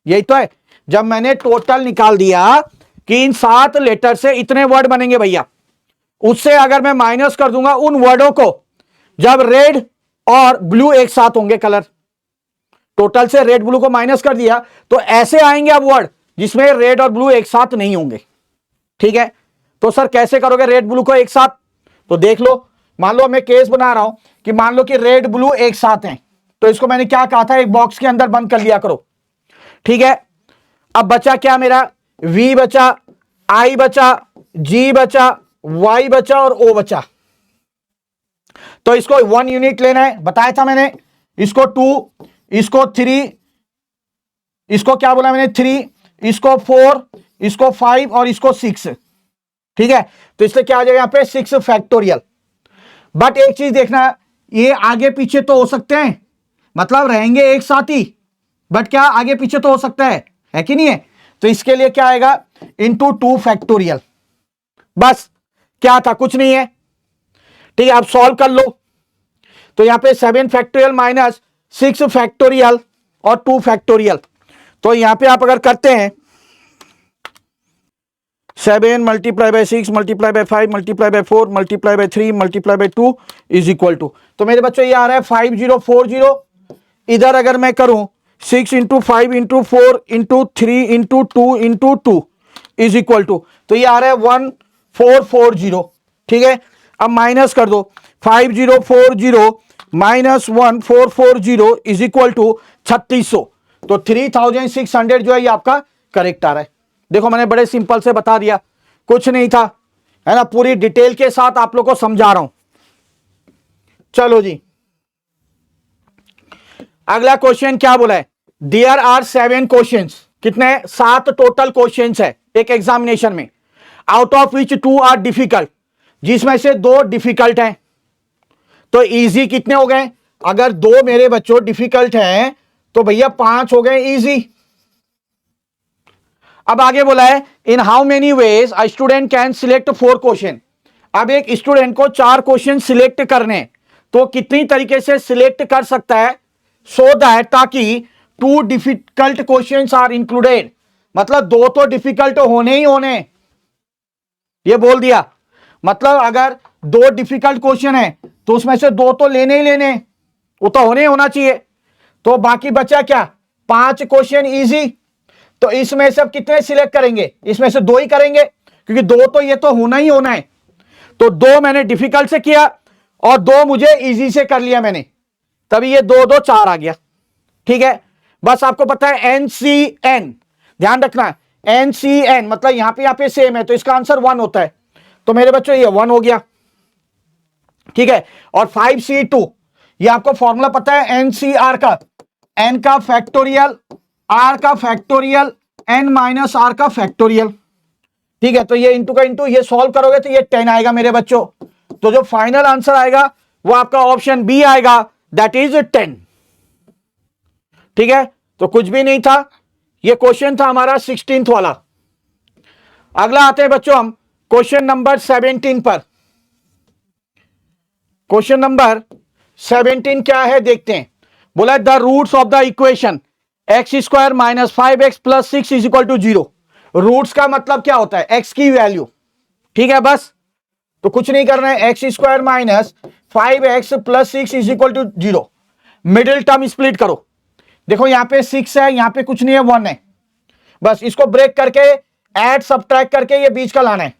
यही तो है, जब मैंने टोटल निकाल दिया कि इन 7 लेटर से इतने वर्ड बनेंगे भैया, उससे अगर मैं माइनस कर दूंगा उन वर्डों को जब रेड और ब्लू एक साथ होंगे कलर, टोटल से रेड ब्लू को माइनस कर दिया, तो ऐसे आएंगे अब वर्ड जिसमें रेड और ब्लू एक साथ नहीं होंगे। ठीक है, तो सर कैसे करोगे रेड ब्लू को एक साथ, तो देख लो, मान लो मैं केस बना रहा हूं कि मान लो कि रेड ब्लू एक साथ हैं, तो इसको मैंने क्या कहा था, एक बॉक्स के अंदर बंद कर लिया करो। ठीक है, अब बचा क्या मेरा, वी बचा, आई बचा, जी बचा, वाई बचा और ओ बचा। तो इसको 1 यूनिट लेना है, बताया था मैंने। इसको 2, इसको 3, इसको क्या बोला मैंने 3, इसको 4, इसको 5 और इसको 6। ठीक है, तो इसलिए क्या आ जाएगा यहां पे 6 फैक्टोरियल। बट एक चीज देखना, ये आगे पीछे तो हो सकते हैं, मतलब रहेंगे एक साथ ही, बट क्या आगे पीछे तो हो सकता है कि नहीं है? तो इसके लिए क्या आएगा इंटू 2 फैक्टोरियल। बस, क्या था, कुछ नहीं है। ठीक है, आप सॉल्व कर लो। तो यहां पे 7 फैक्टोरियल माइनस 6 फैक्टोरियल और 2 फैक्टोरियल। तो यहां पे आप अगर करते हैं 7 multiply by 6 multiply by 5 multiply by 4 multiply by 3 multiply by 2 is equal to, तो मेरे बच्चों ये आ रहा है 5040। इधर अगर मैं करूं 6 into 5 into 4 into 3 into 2 into 2 is equal to, तो ये आ रहा है 1440। ठीक है, अब माइनस कर दो, 5040 माइनस 1440 इज इक्वल टू 3600। तो 3600 जो है ये आपका करेक्ट आ रहा है। देखो मैंने बड़े सिंपल से बता दिया, कुछ नहीं था, है ना, पूरी डिटेल के साथ आप लोग को समझा रहा हूं। चलो जी, अगला क्वेश्चन क्या बोला है, देयर आर 7 क्वेश्चंस। कितने? 7 टोटल क्वेश्चंस है एक एग्जामिनेशन में, out of which 2 are difficult, जिसमें से 2 डिफिकल्ट हैं। तो इजी कितने हो गए? अगर 2 मेरे बच्चों डिफिकल्ट हैं तो भैया 5 हो गए इजी। अब आगे बोला है in how many ways a student can select 4 question. अब एक स्टूडेंट को 4 क्वेश्चन सिलेक्ट करने, तो कितनी तरीके से सिलेक्ट कर सकता है, सो दैट ताकि 2 डिफिकल्ट क्वेश्चंस आर इंक्लूडेड, मतलब 2 तो डिफिकल्ट होने ही होने, ये बोल दिया। मतलब अगर 2 डिफिकल्ट क्वेश्चन है तो उसमें से 2 तो लेने ही लेने, वो तो होने ही होना चाहिए। तो बाकी बचा क्या, 5 क्वेश्चन इजी। तो इसमें से अब कितने सिलेक्ट करेंगे? इसमें से 2 ही करेंगे, क्योंकि 2 तो ये तो होना ही होना है। तो 2 मैंने डिफिकल्ट से किया और 2 मुझे इजी से कर लिया मैंने, तभी ये 2 2 4 आ गया। ठीक है, बस आपको पता है एनसीएन, ध्यान रखना, एनसीएन मतलब यहां पे सेम है, तो इसका आंसर 1 होता है। तो मेरे बच्चों ये 1 हो गया। ठीक है, और 5C2 ये आपको फॉर्मूला पता है एनसीआर का, एन का फैक्टोरियल, आर का फैक्टोरियल, एन माइनस आर का फैक्टोरियल। ठीक है, तो ये इंटू का इंटू, ये सॉल्व करोगे तो ये 10 आएगा मेरे बच्चों। तो जो फाइनल आंसर आएगा वो आपका ऑप्शन बी आएगा, दैट इज 10। ठीक है, तो कुछ भी नहीं था, ये क्वेश्चन था हमारा 16th वाला। अगला आते हैं बच्चों हम क्वेश्चन नंबर 17 पर। क्वेश्चन नंबर 17 क्या है देखते हैं। बोला the roots of the equation x square minus 5x plus 6 is equal to 0। Roots का मतलब क्या होता है, एक्स की वैल्यू। ठीक है, बस तो कुछ नहीं करना है, x square minus 5x plus 6 is equal to 0। Middle term split करो, देखो यहां पे 6 है, यहां पे कुछ नहीं है, 1 है। बस इसको ब्रेक करके ऐड सब्ट्रैक्ट करके ये बीच का लाना है।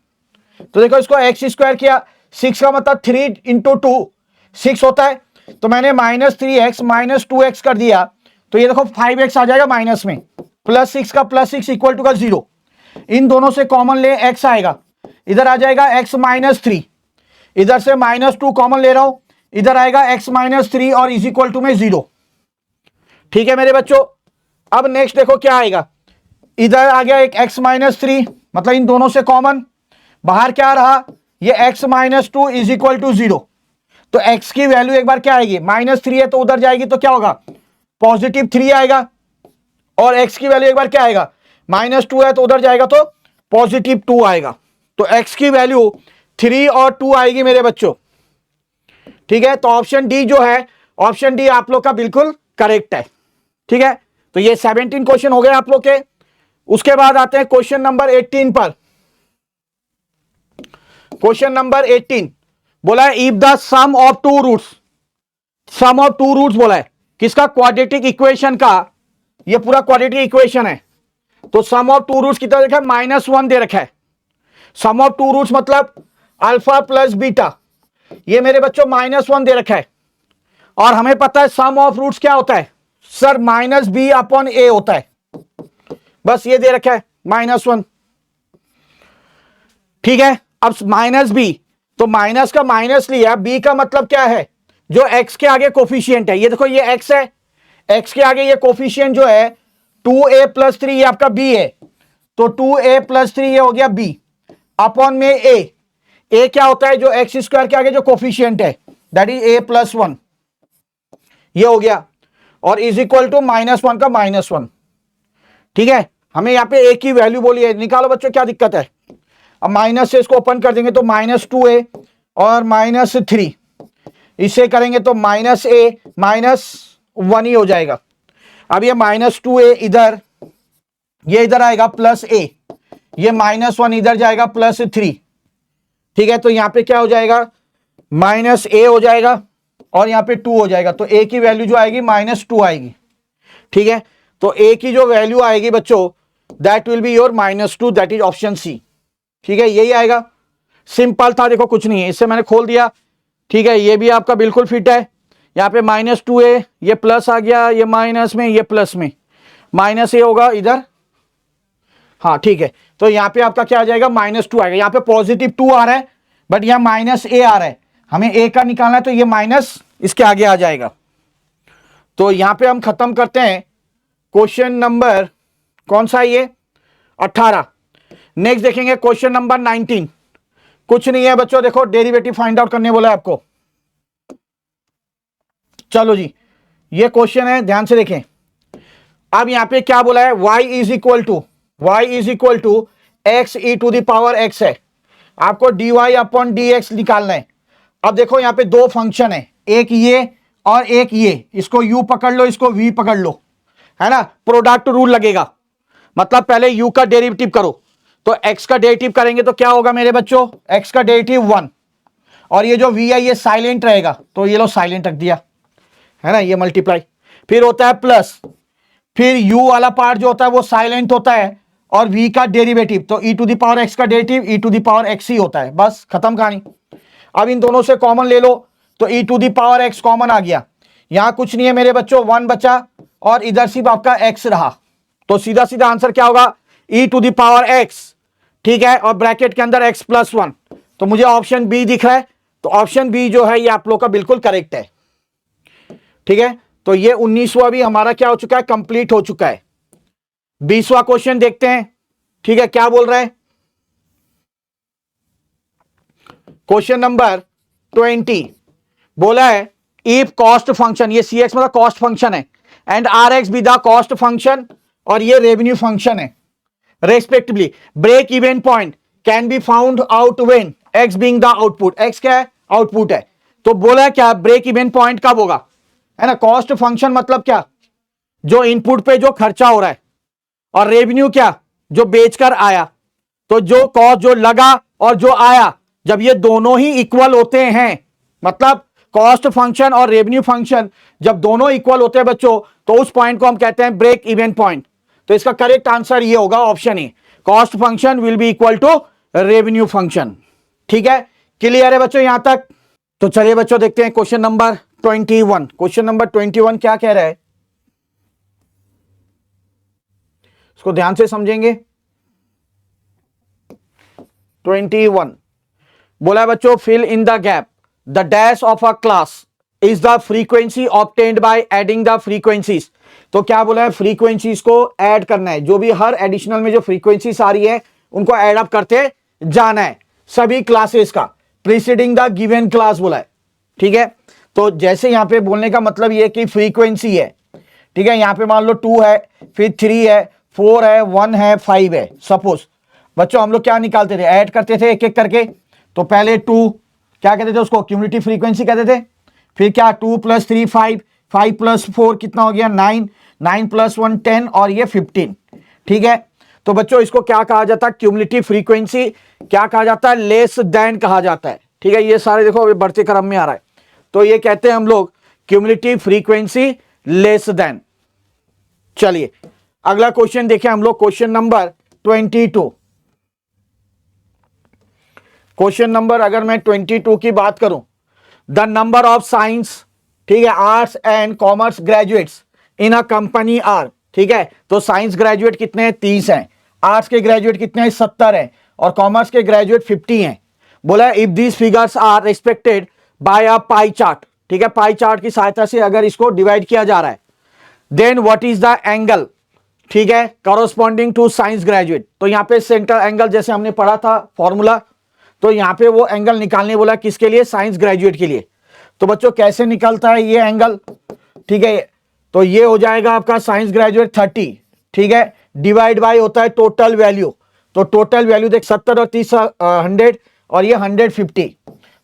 तो देखो इसको एक्स स्क्वायर किया, 6 का मतलब 3 इंटू 2 6 होता है, तो मैंने माइनस 3x माइनस 2x कर दिया, तो ये देखो 5x आ जाएगा माइनस में, प्लस 6 का प्लस 6 इक्वल टू का 0। इन दोनों से कॉमन ले x आएगा, इधर आ जाएगा x माइनस 3, इधर से माइनस 2 कॉमन ले रहा हूं, इधर आएगा x माइनस 3 और इज इक्वल टू में 0। ठीक है मेरे बच्चों, अब नेक्स्ट देखो क्या आएगा, इधर आ गया एक x माइनस 3, मतलब इन दोनों से कॉमन, बाहर क्या रहा, ये x minus 2 is equal to 0। तो x की वैल्यू एक बार क्या आएगी, माइनस 3 है तो उधर जाएगी तो क्या होगा, पॉजिटिव 3 आएगा, और x की वैल्यू एक बार क्या आएगा, माइनस 2 है तो उधर जाएगा तो पॉजिटिव 2 आएगा। तो x की वैल्यू 3 और 2 आएगी मेरे बच्चों। ठीक है, तो ऑप्शन डी जो है, ऑप्शन डी आप लोग का बिल्कुल करेक्ट है। ठीक है, तो ये 17 क्वेश्चन हो गए आप लोग के। उसके बाद आते हैं क्वेश्चन नंबर 18 पर। क्वेश्चन नंबर 18 बोला है if the sum of 2 roots, sum of 2 roots बोला है किसका, क्वाड्रेटिक इक्वेशन का, ये पूरा क्वाड्रेटिक इक्वेशन है। तो सम ऑफ 2 रूट्स कितना देखा है, -1 दे रखा है। सम ऑफ 2 रूट्स मतलब अल्फा प्लस बीटा, ये मेरे बच्चों -1 दे रखा है। और हमें पता है सम ऑफ रूट्स क्या होता है सर, -b अपॉन a होता है। बस ये दे रखा है -1। ठीक है। अब माइनस बी, तो माइनस का माइनस लिया, बी का मतलब क्या है, जो एक्स के आगे कोफिशियंट है, ये देखो ये एक्स है, एक्स के आगे ये कोफिशियंट जो है 2a+3 ये आपका बी है, तो 2a+3 ये हो गया बी अपॉन में ए क्या होता है, जो एक्स स्क्वायर के आगे जो कोफिशियंट है दैट इज a+1, ये हो गया, और इज इक्वल टू -1 का -1। ठीक है, हमें यहां पे ए की वैल्यू बोली है, निकालो बच्चों क्या दिक्कत है। अब माइनस से इसको ओपन कर देंगे तो -2a और -3, इसे करेंगे तो -a -1 ही हो जाएगा। अब ये -2a इधर, ये इधर आएगा +a, ये -1 इधर जाएगा +3। ठीक है, तो यहां पे क्या हो जाएगा, -a हो जाएगा और यहां पे 2 हो जाएगा, तो a की वैल्यू जो आएगी -2 आएगी। ठीक है, तो a की जो वैल्यू आएगी बच्चों that will be your -2, that is option C. ठीक है, यही आएगा, सिंपल था, देखो कुछ नहीं है, इससे मैंने खोल दिया। ठीक है, ये भी आपका बिल्कुल फिट है, यहाँ पे -2a, ये प्लस आ गया, ये माइनस में, ये प्लस में, -a होगा इधर, हाँ ठीक है, तो यहाँ पे आपका क्या आ जाएगा, -2 आएगा। यहाँ पे +2 आ रहा है बट यहाँ -a आ रहा है, हमें a का निकालना है, तो ये माइनस इसके आगे आ जाएगा। तो यहाँ पे हम खत्म करते हैं क्वेश्चन नंबर कौन सा है ये, 18। नेक्स्ट देखेंगे क्वेश्चन नंबर 19। कुछ नहीं है बच्चों, देखो डेरिवेटिव फाइंड आउट करने बोला है आपको। चलो जी, ये क्वेश्चन है, ध्यान से देखें। अब यहां पे क्या बोला है, y is equal to x e to the power x है, आपको dy अपॉन dx निकालना है। अब देखो यहां पे दो फंक्शन है, एक ये और एक ये, इसको u पकड़ लो, इसको v पकड़ लो, है ना, प्रोडक्ट रूल लगेगा, मतलब पहले u का डेरिवेटिव करो, तो x का डेरिवेटिव करेंगे तो क्या होगा मेरे बच्चों, x का डेरिवेटिव 1, और ये जो v है ये साइलेंट रहेगा, तो ये लो साइलेंट रख दिया, है ना, ये मल्टीप्लाई, फिर होता है प्लस, फिर u वाला पार्ट जो होता है वो साइलेंट होता है, और v का डेरिवेटिव, तो e to the power x का derivative e to the power x ही होता है, बस खत्म कहानी। अब इन दोनों से कॉमन ले लो, तो e to the power x common आ गया, यहां कुछ नहीं है मेरे बच्चों, 1 बचा और इधर सिर्फ आपका x रहा, तो सीधा सीधा आंसर क्या होगा, e to the power x। ठीक है, और ब्रैकेट के अंदर x+1, तो मुझे ऑप्शन बी दिख रहा है, तो ऑप्शन बी जो है ये आप लोग का बिल्कुल करेक्ट है। ठीक है, तो ये 19वां भी हमारा क्या हो चुका है, कंप्लीट हो चुका है। 20वां क्वेश्चन देखते हैं। ठीक है, क्या बोल रहा है, क्वेश्चन नंबर 20 बोला है इफ कॉस्ट फंक्शन, ये सी एक्स मतलब कॉस्ट फंक्शन है, and R x be the cost function, और ये रेवेन्यू फंक्शन है respectively, break even point can be found out when x being the output, x क्या है, आउटपुट है, तो बोला है क्या, ब्रेक इवन पॉइंट कब होगा, है ना, कॉस्ट फंक्शन मतलब क्या, जो इनपुट पे जो खर्चा हो रहा है, और रेवेन्यू क्या, जो बेचकर आया, तो जो कॉस्ट जो लगा और जो आया, जब ये दोनों ही इक्वल होते हैं, मतलब कॉस्ट फंक्शन और रेवेन्यू फंक्शन जब दोनों इक्वल होते हैं बच्चों, तो उस पॉइंट को हम कहते हैं ब्रेक इवन पॉइंट। तो इसका करेक्ट आंसर ये होगा option A, cost function will be equal to revenue function. ठीक है, क्लियर है बच्चों यहां तक। तो चलिए बच्चों देखते हैं क्वेश्चन नंबर 21। क्वेश्चन नंबर 21 क्या कह रहा है, इसको ध्यान से समझेंगे। 21 बोला है बच्चों, fill in the gap, the dash of a class is the frequency obtained by adding the frequencies. तो क्या बोला है, फ्रीक्वेंसीज को ऐड करना है, जो भी हर एडिशनल में जो फ्रीक्वेंसीज आ रही है उनको ऐड अप करते जाना है, सभी क्लासेस का, प्रीसीडिंग द गिवन क्लास बोला है। ठीक है, तो जैसे यहां पे बोलने का मतलब ये कि फ्रीक्वेंसी है, ठीक है, यहां पे मान लो 2 है, फिर 3 है, 4 है, 1 है, 5 है, सपोज बच्चों हम लोग क्या निकालते थे, ऐड करते थे एक एक करके, तो पहले 2 क्या कहते थे उसको, क्यूमुलेटिव फ्रीक्वेंसी कहते थे, फिर क्या 2 + 3 5, 5 + 4 कितना हो गया 9, 9 + 1 10, और ये 15। ठीक है, तो बच्चों इसको क्या कहा जाता है, क्यूमुलेटिव फ्रीक्वेंसी क्या कहा जाता है, लेस देन कहा जाता है। ठीक है, ये सारे देखो अभी बढ़ते क्रम में आ रहा है, तो ये कहते हैं हम लोग क्यूमुलेटिव फ्रीक्वेंसी लेस देन। चलिए अगला क्वेश्चन देखें हम लोग, क्वेश्चन नंबर 22। क्वेश्चन नंबर अगर मैं 22 की बात करूं, द नंबर ऑफ साइंस, ठीक है, arts and commerce graduates in a company are. ठीक है, तो साइंस ग्रेजुएट कितने हैं, 30 हैं, आर्ट्स के ग्रेजुएट कितने हैं, 70 हैं, और कॉमर्स के ग्रेजुएट 50 हैं। बोला if these figures are respected by a pie chart, ठीक है, पाई चार्ट की सहायता से अगर इसको डिवाइड किया जा रहा है, then what is the angle, ठीक है, कॉरस्पॉन्डिंग टू साइंस ग्रेजुएट। तो यहाँ पे सेंटर एंगल जैसे हमने पढ़ा था फॉर्मूला, तो यहाँ पे वो एंगल निकालने बोला किसके लिए, साइंस ग्रेजुएट के लिए। तो बच्चों कैसे निकलता है ये एंगल, ठीक है, तो ये हो जाएगा आपका साइंस ग्रेजुएट 30, ठीक है, डिवाइड बाय होता है टोटल वैल्यू। तो टोटल वैल्यू देख 70 और 30 100 और ये 150,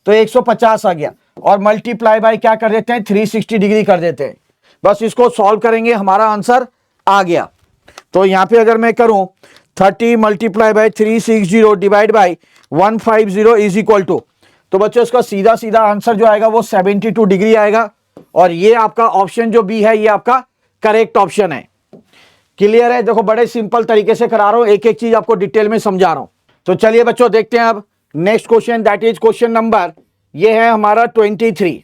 तो 150 आ गया, और मल्टीप्लाई बाय क्या कर देते हैं 360 डिग्री कर देते हैं। बस इसको सॉल्व करेंगे, हमारा आंसर आ गया। तो यहाँ पे अगर मैं करूं 30 multiply by 360 divide by 150 is equal to, तो बच्चों इसका सीधा सीधा आंसर जो आएगा वो 72 डिग्री आएगा, और ये आपका ऑप्शन जो बी है ये आपका करेक्ट ऑप्शन है। क्लियर है? देखो बड़े सिंपल तरीके से करा रहा हूं, एक एक चीज आपको डिटेल में समझा रहा हूं। तो चलिए बच्चों देखते हैं अब next question, that is question number, ये है हमारा 23।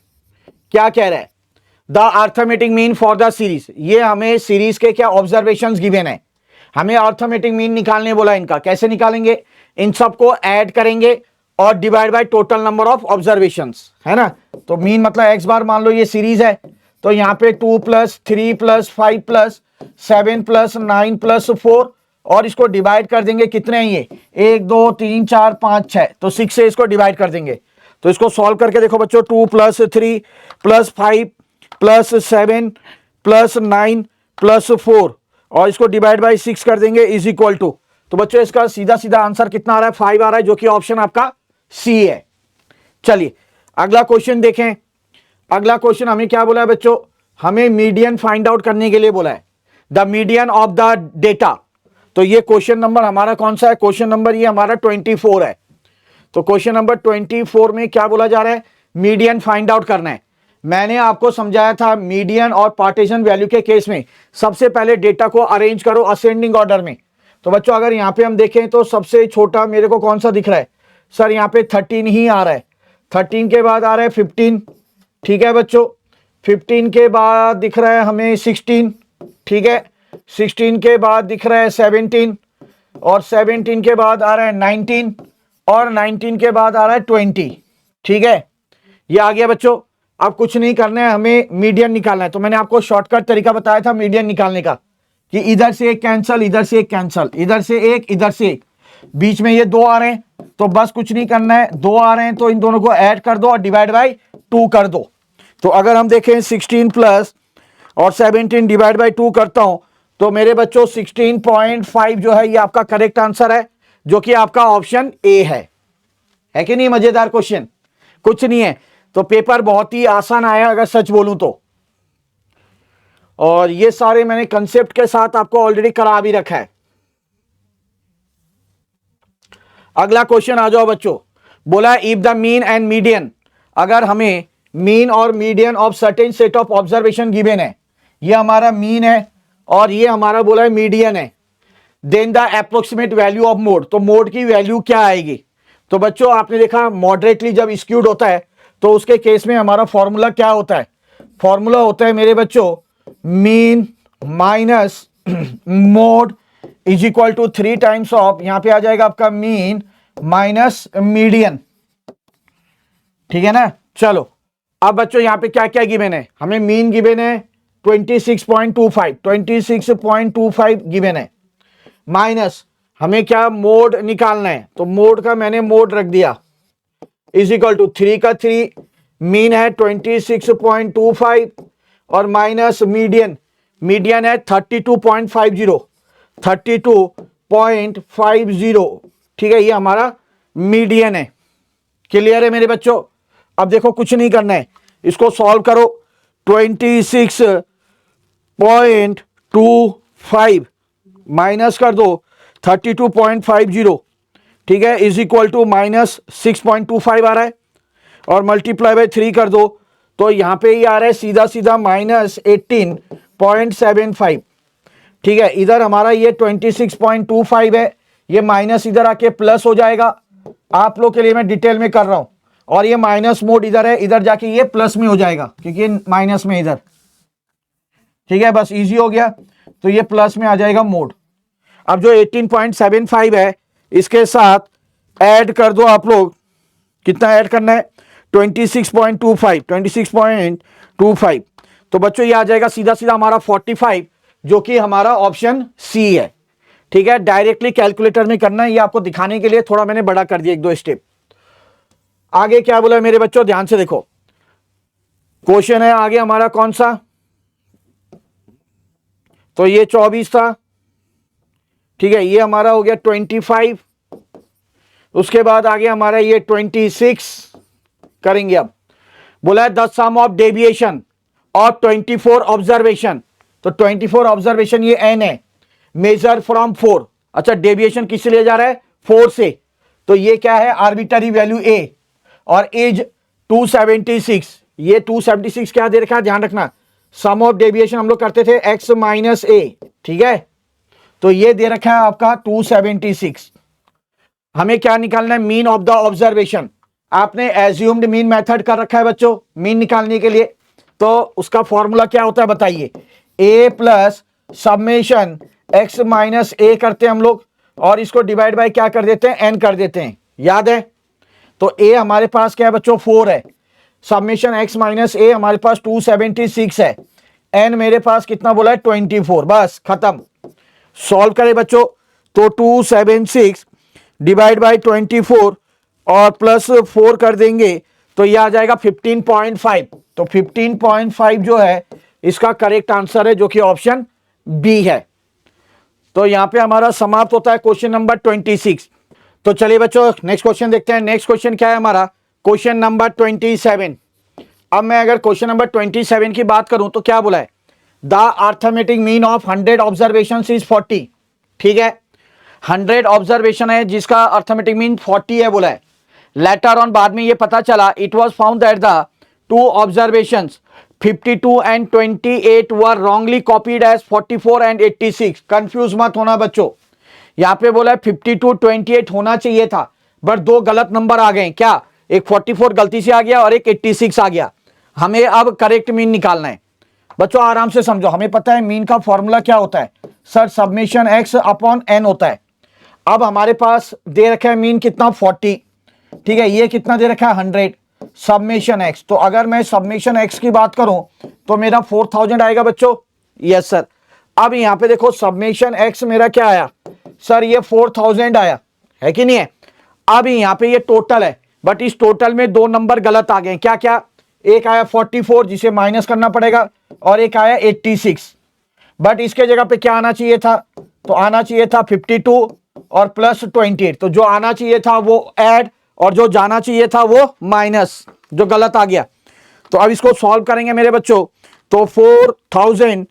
क्या कह रहा है, the arithmetic mean for the series. ये हमें सीरीज के क्या ऑब्जर्वेशंस गिवन है, हमें अर्थमेटिक मीन निकालने बोला। इनका कैसे निकालेंगे, इन सबको ऐड करेंगे और divide by total number of observations, है ना। तो मीन मतलब एक्स बार मान लो ये सीरीज है, तो यहाँ पे 2 + 3 + 5 + 7 + 9 + 4, और इसको डिवाइड कर देंगे, कितने हैं ये 1 2 3 4 5 6, तो 6 से इसको डिवाइड कर देंगे। तो इसको सॉल्व करके देखो बच्चों, 2 + 3 + 5 + 7 + 9 + 4, और इसको डिवाइड बाय 6 कर देंगे इज इक्वल टू, तो बच्चों इसका सीधा सीधा आंसर कितना आ रहा है 5 आ रहा है, जो कि ऑप्शन आपका सी है। चलिए अगला क्वेश्चन देखें। अगला क्वेश्चन हमें क्या बोला है बच्चों, हमें मीडियन फाइंड आउट करने के लिए बोला है, the median of the data. तो ये क्वेश्चन नंबर हमारा कौन सा है, क्वेश्चन नंबर ये हमारा 24 है। तो क्वेश्चन नंबर 24 में क्या बोला जा रहा है, मीडियन फाइंड आउट करना है। मैंने आपको समझाया था मीडियन और पार्टीशन वैल्यू के केस में सबसे पहले डेटा को अरेंज करो असेंडिंग ऑर्डर में। तो बच्चों अगर यहाँ पे हम देखें तो सबसे छोटा मेरे को कौन सा दिख रहा है सर, यहाँ पे 13 ही आ रहा है, 13 के बाद आ रहा है 15, ठीक है बच्चों, 15 के बाद दिख रहा है हमें 16, ठीक है, 16 के बाद दिख रहा है 17, और 17 के बाद आ रहा है 19, और 19 के बाद आ रहा है 20, ठीक है, ये आ गया बच्चों। अब कुछ नहीं करना है, हमें मीडियन निकालना है। तो मैंने आपको शॉर्टकट तरीका बताया था मीडियन निकालने का, कि इधर से एक कैंसल, इधर से एक कैंसल, इधर से एक, इधर से एक, बीच में ये 2 आ रहे हैं, तो बस कुछ नहीं करना है, 2 आ रहे हैं तो इन दोनों को ऐड कर दो और डिवाइड बाय 2 कर दो। तो अगर हम देखें 16 प्लस और 17 डिवाइड बाय 2 करता हूं, तो मेरे बच्चों 16.5 जो है ये आपका करेक्ट आंसर है, जो कि आपका ऑप्शन ए है कि नहीं। मजेदार क्वेश्चन, कुछ नहीं है। तो पेपर बहुत ही आसान आया अगर सच बोलूं तो, और ये सारे मैंने कंसेप्ट के साथ आपको ऑलरेडी करा भी रखा है। अगला क्वेश्चन आ जाओ बच्चों, बोला if the mean and median, अगर हमें मीन और median of certain set of observation given है, ये हमारा मीन है और ये हमारा बोला है मीडियन है, then the approximate value of mode, तो मोड की वैल्यू क्या आएगी। तो बच्चों आपने देखा मॉडरेटली जब स्क्यूड होता है तो उसके केस में हमारा फॉर्मूला क्या होता है, फॉर्मूला होता है मेरे बच्चों mean minus mode is equal to 3 times of, यहां पे आ जाएगा आपका मीन माइनस मीडियन, ठीक है ना। चलो अब बच्चों यहां पे क्या क्या गिवन है, हमें मीन गिवन है 26.25 गिवन है, माइनस हमें क्या मोड निकालना है, तो मोड का मैंने मोड रख दिया इज इक्वल टू 3 का 3, मीन है 26.25 और माइनस मीडियन, मीडियन है 32.50, ठीक है, ये हमारा मीडियन है। क्लियर है मेरे बच्चों। अब देखो कुछ नहीं करना है, इसको सॉल्व करो, 26.25 माइनस कर दो 32.50, ठीक है, इज इक्वल टू माइनस 6.25 आ रहा है, और मल्टीप्लाई बाय 3 कर दो, तो यहां पे ही आ रहा है सीधा सीधा माइनस 18.75, ठीक है। इधर हमारा ये 26.25 है, ये माइनस इधर आके प्लस हो जाएगा, आप लोग के लिए मैं डिटेल में कर रहा हूं, और ये माइनस मोड इधर है, इधर जाके ये प्लस में हो जाएगा क्योंकि माइनस में इधर, ठीक है, बस इजी हो गया। तो ये प्लस में आ जाएगा मोड। अब जो 18.75 है इसके साथ ऐड कर दो आप लोग, कितना ऐड करना है 26.25, 26.25। तो बच्चों ये आ जाएगा सीधा सीधा हमारा 45, जो कि हमारा ऑप्शन सी है। ठीक है, डायरेक्टली कैलकुलेटर में करना है, ये आपको दिखाने के लिए थोड़ा मैंने बड़ा कर दिया, एक दो स्टेप। आगे क्या बोला मेरे बच्चों, ध्यान से देखो। क्वेश्चन है आगे हमारा कौन सा, तो ये 24 था। ठीक है, ये हमारा हो गया 25। उसके बाद आगे हमारा ये 26 करेंगे। अब बोला है द सम ऑफ डेविएशन और 24 ऑब्जर्वेशन। तो 24 ऑब्जर्वेशन ये एन है, मेजर फ्रॉम 4। अच्छा, डेविएशन किससे लिया जा रहा है, 4 से। तो ये क्या है, आर्बिटरी वैल्यू ए, और एज 276। ये 276 क्या दे रखा है, ध्यान रखना। सम ऑफ डेविएशन हम लोग करते थे एक्स माइनस ए। ठीक है, तो ये दे रखा है आपका 276। हमें क्या निकालना है, मीन ऑफ द ऑब्जर्वेशन। आपने एज्यूम्ड मीन मेथड कर रखा है बच्चों मीन निकालने के लिए। तो उसका फॉर्मूला क्या होता है बताइए, ए प्लस समेशन एक्स माइनस ए करते हैं हम लोग, और इसको डिवाइड बाय क्या कर देते हैं, एन कर देते हैं, याद है। तो ए हमारे पास क्या है बच्चों, 4 है। समेशन एक्स माइनस ए हमारे पास 276 है। एन मेरे पास कितना बोला है, 24। बस खत्म। सॉल्व करें बच्चों, तो 276 डिवाइड बाय 24 और प्लस 4 कर देंगे, तो यह आ जाएगा 15.5। तो 15.5 जो है इसका करेक्ट आंसर है, जो कि ऑप्शन बी है। तो यहां पे हमारा समाप्त होता है क्वेश्चन नंबर 26। तो चलिए बच्चों नेक्स्ट क्वेश्चन देखते हैं। नेक्स्ट क्वेश्चन क्या है हमारा, क्वेश्चन नंबर 27। अब मैं अगर क्वेश्चन नंबर 27 की बात करूं तो क्या बोला है, the arithmetic mean of 100 observation is 40। ठीक है, 100 ऑब्जर्वेशन है जिसका अर्थमेटिक मीन 40 है बोला है। लेटर ऑन बाद में ये पता चला, it was found that the 2 observations 52 and 28 were wrongly copied as 44 and 86। Confuse मत होना बच्चों, यहां पे बोला है 52 28 होना चाहिए था, बट 2 गलत नंबर आ गए। क्या, एक 44 गलती से आ गया और एक 86 आ गया। हमें अब करेक्ट मीन निकालना है। बच्चों आराम से समझो, हमें पता है मीन का फॉर्मूला क्या होता है, sir submission x upon n होता है। अब हमारे पास दे रखा है मीन कितना, 40। ठीक है, ये कितना दे रखा है, 100 सब्मिशन एक्स। तो अगर मैं सब्मिशन एक्स की बात करूं तो मेरा 4000 आएगा बच्चों। Yes sir. अब यहां पे देखो सब्मिशन एक्स मेरा क्या आया, सर ये 4000 आया है कि नहीं है। अब यहां पे ये टोटल है, बट इस टोटल में 2 नंबर गलत आ गए। क्या क्या, एक आया 44 जिसे माइनस करना पड़ेगा, और एक आया 86। बट इसके जगह पे क्या आना चाहिए था, तो आना चाहिए था 52 और प्लस 28। तो जो आना चाहिए था वो ऐड, और जो जाना चाहिए था वो माइनस, जो गलत आ गया। तो अब इसको सॉल्व करेंगे मेरे बच्चों। तो 4000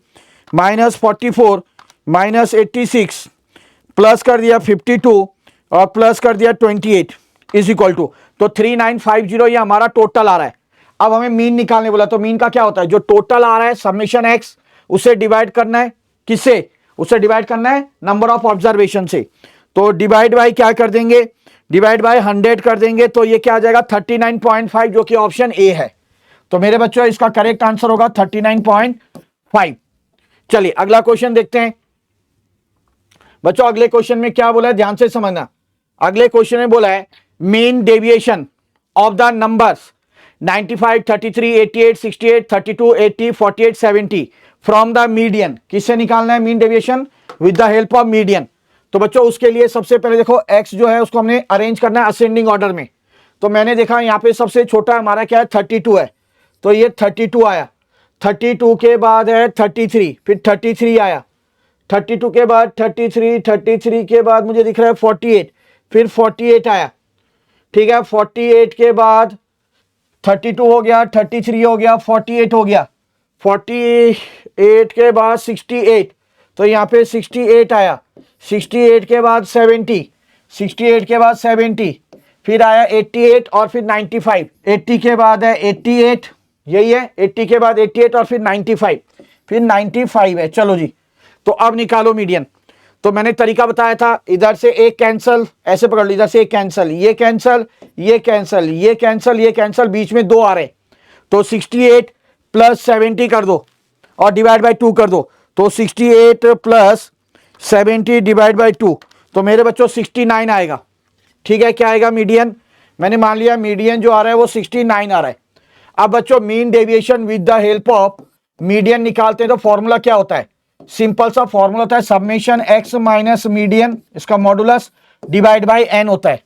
माइनस 44 माइनस 86 प्लस कर दिया 52 और प्लस कर दिया 28 इज इक्वल टू, तो 3950 ये हमारा टोटल आ रहा है। अब हमें मीन निकालने बोला, तो मीन का क्या होता है, जो टोटल आ रहा है समेशन एक्स उसे डिवाइड करना है, किससे, उसे डिवाइड करना है नंबर ऑफ ऑब्जर्वेशन से। तो डिवाइड बाय क्या कर देंगे, डिवाइड बाय 100 कर देंगे, तो ये क्या आ जाएगा 39.5, जो कि ऑप्शन ए है। तो मेरे बच्चों इसका करेक्ट आंसर होगा 39.5। चलिए अगला क्वेश्चन देखते हैं बच्चों। अगले क्वेश्चन में क्या बोला है, ध्यान से समझना। अगले क्वेश्चन में बोला है mean deviation of the numbers 95, 33, 88, 68, 32, 80, 48, 70 from the median. किससे निकालना है mean deviation, with the help of median. तो बच्चों उसके लिए सबसे पहले देखो x जो है उसको हमने अरेंज करना है असेंडिंग ऑर्डर में। तो मैंने देखा यहाँ पे सबसे छोटा हमारा क्या है, 32 है। तो ये 32 आया, 32 के बाद है 33, फिर 33 आया, 32 के बाद 33, 33 के बाद मुझे दिख रहा है 48, फिर 48 आया। ठीक है, 48 के बाद 32 हो गया, 33 हो गया, 48 हो गया, 48 के बाद 68, तो यहाँ पे 68 आया, 68 के बाद 70, 68 के बाद 70, फिर आया 88 और फिर 95, 80 के बाद है 88, यही है 80 के बाद 88 और फिर 95, फिर 95 है। चलो जी, तो अब निकालो मीडियन। तो मैंने तरीका बताया था, इधर से एक कैंसल, ऐसे पकड़ लो, इधर से एक कैंसल, ये कैंसल, ये कैंसल, ये कैंसल, ये कैंसल, बीच में 2 आ रहे। तो 68 प्लस 70 कर दो और डिवाइड बाय 2 कर दो। तो 68 प्लस 70 डिवाइड बाय 2, तो मेरे बच्चों 69 आएगा। ठीक है, क्या आएगा मीडियन, मैंने मान लिया मीडियन जो आ रहा है वो 69 आ रहा है। अब बच्चों mean deviation with the help of median निकालते हैं तो फॉर्मूला क्या होता है, सिंपल सा फॉर्मूला होता है समेशन एक्स माइनस मीडियन, इसका मॉडुलस डिवाइड बाय एन होता है।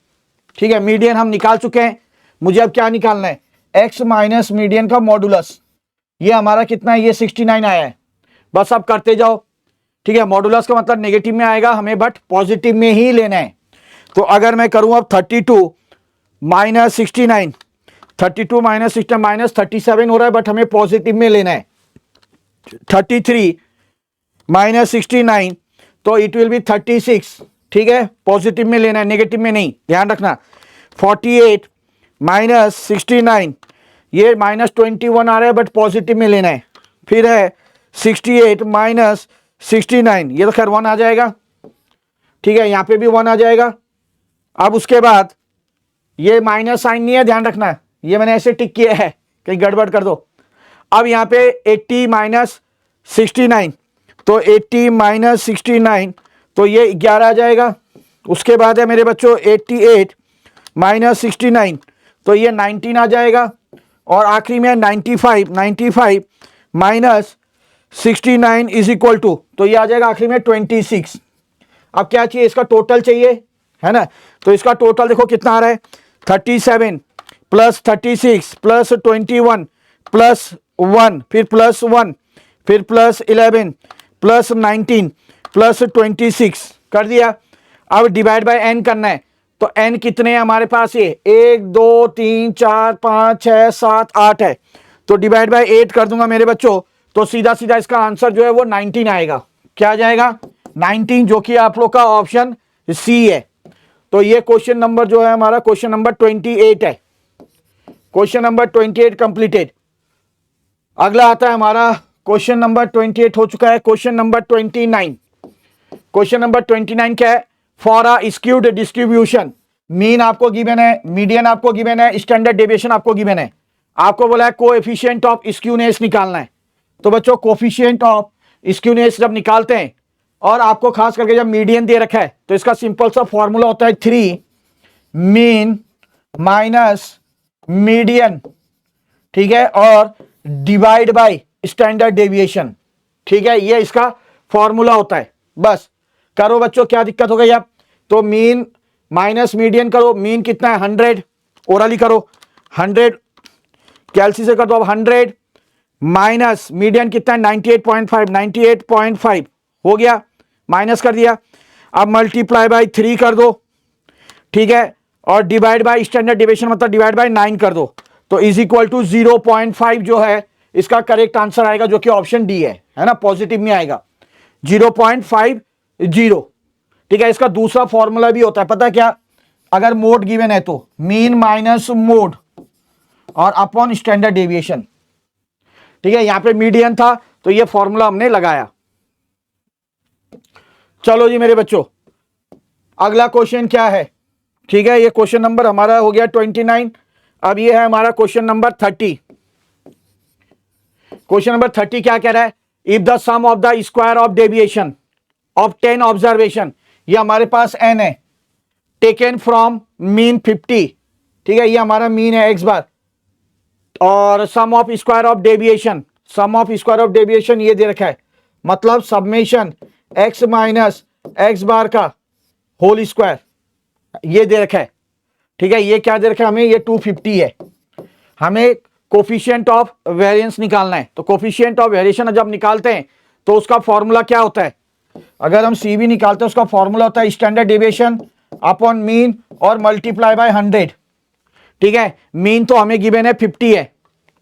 ठीक है, मीडियन हम निकाल चुके हैं, मुझे अब क्या निकालना है, एक्स माइनस मीडियन का मॉडुलस, ये हमारा कितना है, ये 69 आया है, बस अब करते जाओ। ठीक है, मॉडुलस का मतलब नेगेटिव में आएगा हमें, बट पॉजिटिव में ही लेना है। तो अगर मैं करूं अब 32 माइनस 69, 32 माइनस 69 माइनस 37 हो रहा है, बट हमें पॉजिटिव में लेना है। 33 माइनस 69 तो इट विल बी 36। ठीक है, पॉजिटिव में लेना है, नेगेटिव में नहीं, ध्यान रखना। 48 माइनस 69 ये माइनस 21 आ रहा है, बट पॉजिटिव में लेना है। फिर है 68 माइनस 69, ये तो खैर 1 आ जाएगा। ठीक है, यहां पे भी 1 आ जाएगा। अब उसके बाद ये माइनस साइन नहीं है, ध्यान रखना, ये मैंने ऐसे टिक किया है, कहीं गड़बड़ कर दो। अब यहाँ पे 80 माइनस 69 तो 80 माइनस 69 तो ये 11 आ जाएगा। उसके बाद है मेरे बच्चों 88 माइनस 69 तो ये 19 आ जाएगा। और आखिरी में 95 माइनस 69 इज इक्वल टू, तो ये आ जाएगा आखिरी में 26। अब क्या चाहिए, इसका टोटल चाहिए, है ना। तो इसका टोटल देखो कितना आ रहा है, 37 प्लस 36 प्लस 21 प्लस 1 फिर प्लस 1 फिर प्लस 11 प्लस 19 प्लस 26 कर दिया। अब डिवाइड बाय एन करना है, तो एन कितने हैं हमारे पास, ये 1 2 3 4 5 6 7 8 है, तो डिवाइड बाय 8 कर दूंगा मेरे बच्चों, तो सीधा सीधा इसका आंसर जो है वो 19 आएगा। क्या आ जाएगा, 19, जो कि आप लोग का ऑप्शन सी है। तो ये क्वेश्चन नंबर जो है हमारा क्वेश्चन नंबर 28 है। Question number 28 completed. अगला आता है हमारा क्वेश्चन नंबर 28 हो चुका है, क्वेश्चन नंबर 29। क्वेश्चन नंबर 29 क्या है, for a skewed distribution, mean आपको गिवन है, मीडियन आपको गिवन है, स्टैंडर्ड डेविएशन आपको गिवन है, आपको बोला है कोएफिशिएंट ऑफ स्क्यूनेस निकालना है। तो बच्चों कोएफिशिएंट ऑफ स्क्यूनेस जब निकालते हैं, और आपको खास करके जब मीडियन दे रखा है, तो इसका सिंपल सा फॉर्मूला होता है 3 मीन माइनस मीडियन, ठीक है, और डिवाइड बाय स्टैंडर्ड डेविएशन। ठीक है, ये इसका फॉर्मूला होता है। बस करो बच्चों, क्या दिक्कत हो गई आप, तो मीन माइनस मीडियन करो, मीन कितना है 100, ओरली करो 100, कैलसी से कर दो अब 100 माइनस मीडियन कितना है 98.5, 98.5 हो गया, माइनस कर दिया। अब मल्टीप्लाई बाय 3 कर दो, ठीक है, और डिवाइड बाय स्टैंडर्ड डेविएशन मतलब डिवाइड बाय 9 कर दो, तो इज इक्वल टू 0.5 जो है इसका करेक्ट आंसर आएगा, जो कि ऑप्शन डी है ना, पॉजिटिव में आएगा 0.50। ठीक है, इसका दूसरा फॉर्मूला भी होता है, पता है क्या, अगर मोड गिवन है तो मीन माइनस मोड और अपॉन स्टैंडर्ड डेविएशन। ठीक है, यहां पे मीडियन था तो ये फॉर्मूला हमने लगाया। चलो जी मेरे बच्चों, अगला क्वेश्चन क्या है, ठीक है, ये क्वेश्चन नंबर हमारा हो गया 29। अब ये है हमारा क्वेश्चन नंबर 30। क्वेश्चन नंबर 30 क्या कह रहा है, if the sum of the square of deviation of 10 observation, ये हमारे पास n है, टेकन फ्रॉम मीन 50, ठीक है, ये हमारा मीन है x बार, और sum of square of deviation, sum of square of deviation ये दे रखा है, मतलब summation x minus x bar का होल स्क्वायर ये दे रखा है। ठीक है, ये क्या दे रखा है हमें, ये 250 है, हमें कोफिशिएंट ऑफ वेरिएंस निकालना है। तो कोफिशिएंट ऑफ वेरिएशन जब निकालते हैं तो उसका फॉर्मूला क्या होता है, अगर हम सी भी निकालते हैं उसका फॉर्मूला होता है स्टैंडर्ड डेविएशन अपॉन मीन और मल्टीप्लाई बाय 100। ठीक है, मीन तो हमें गिवन है 50 है,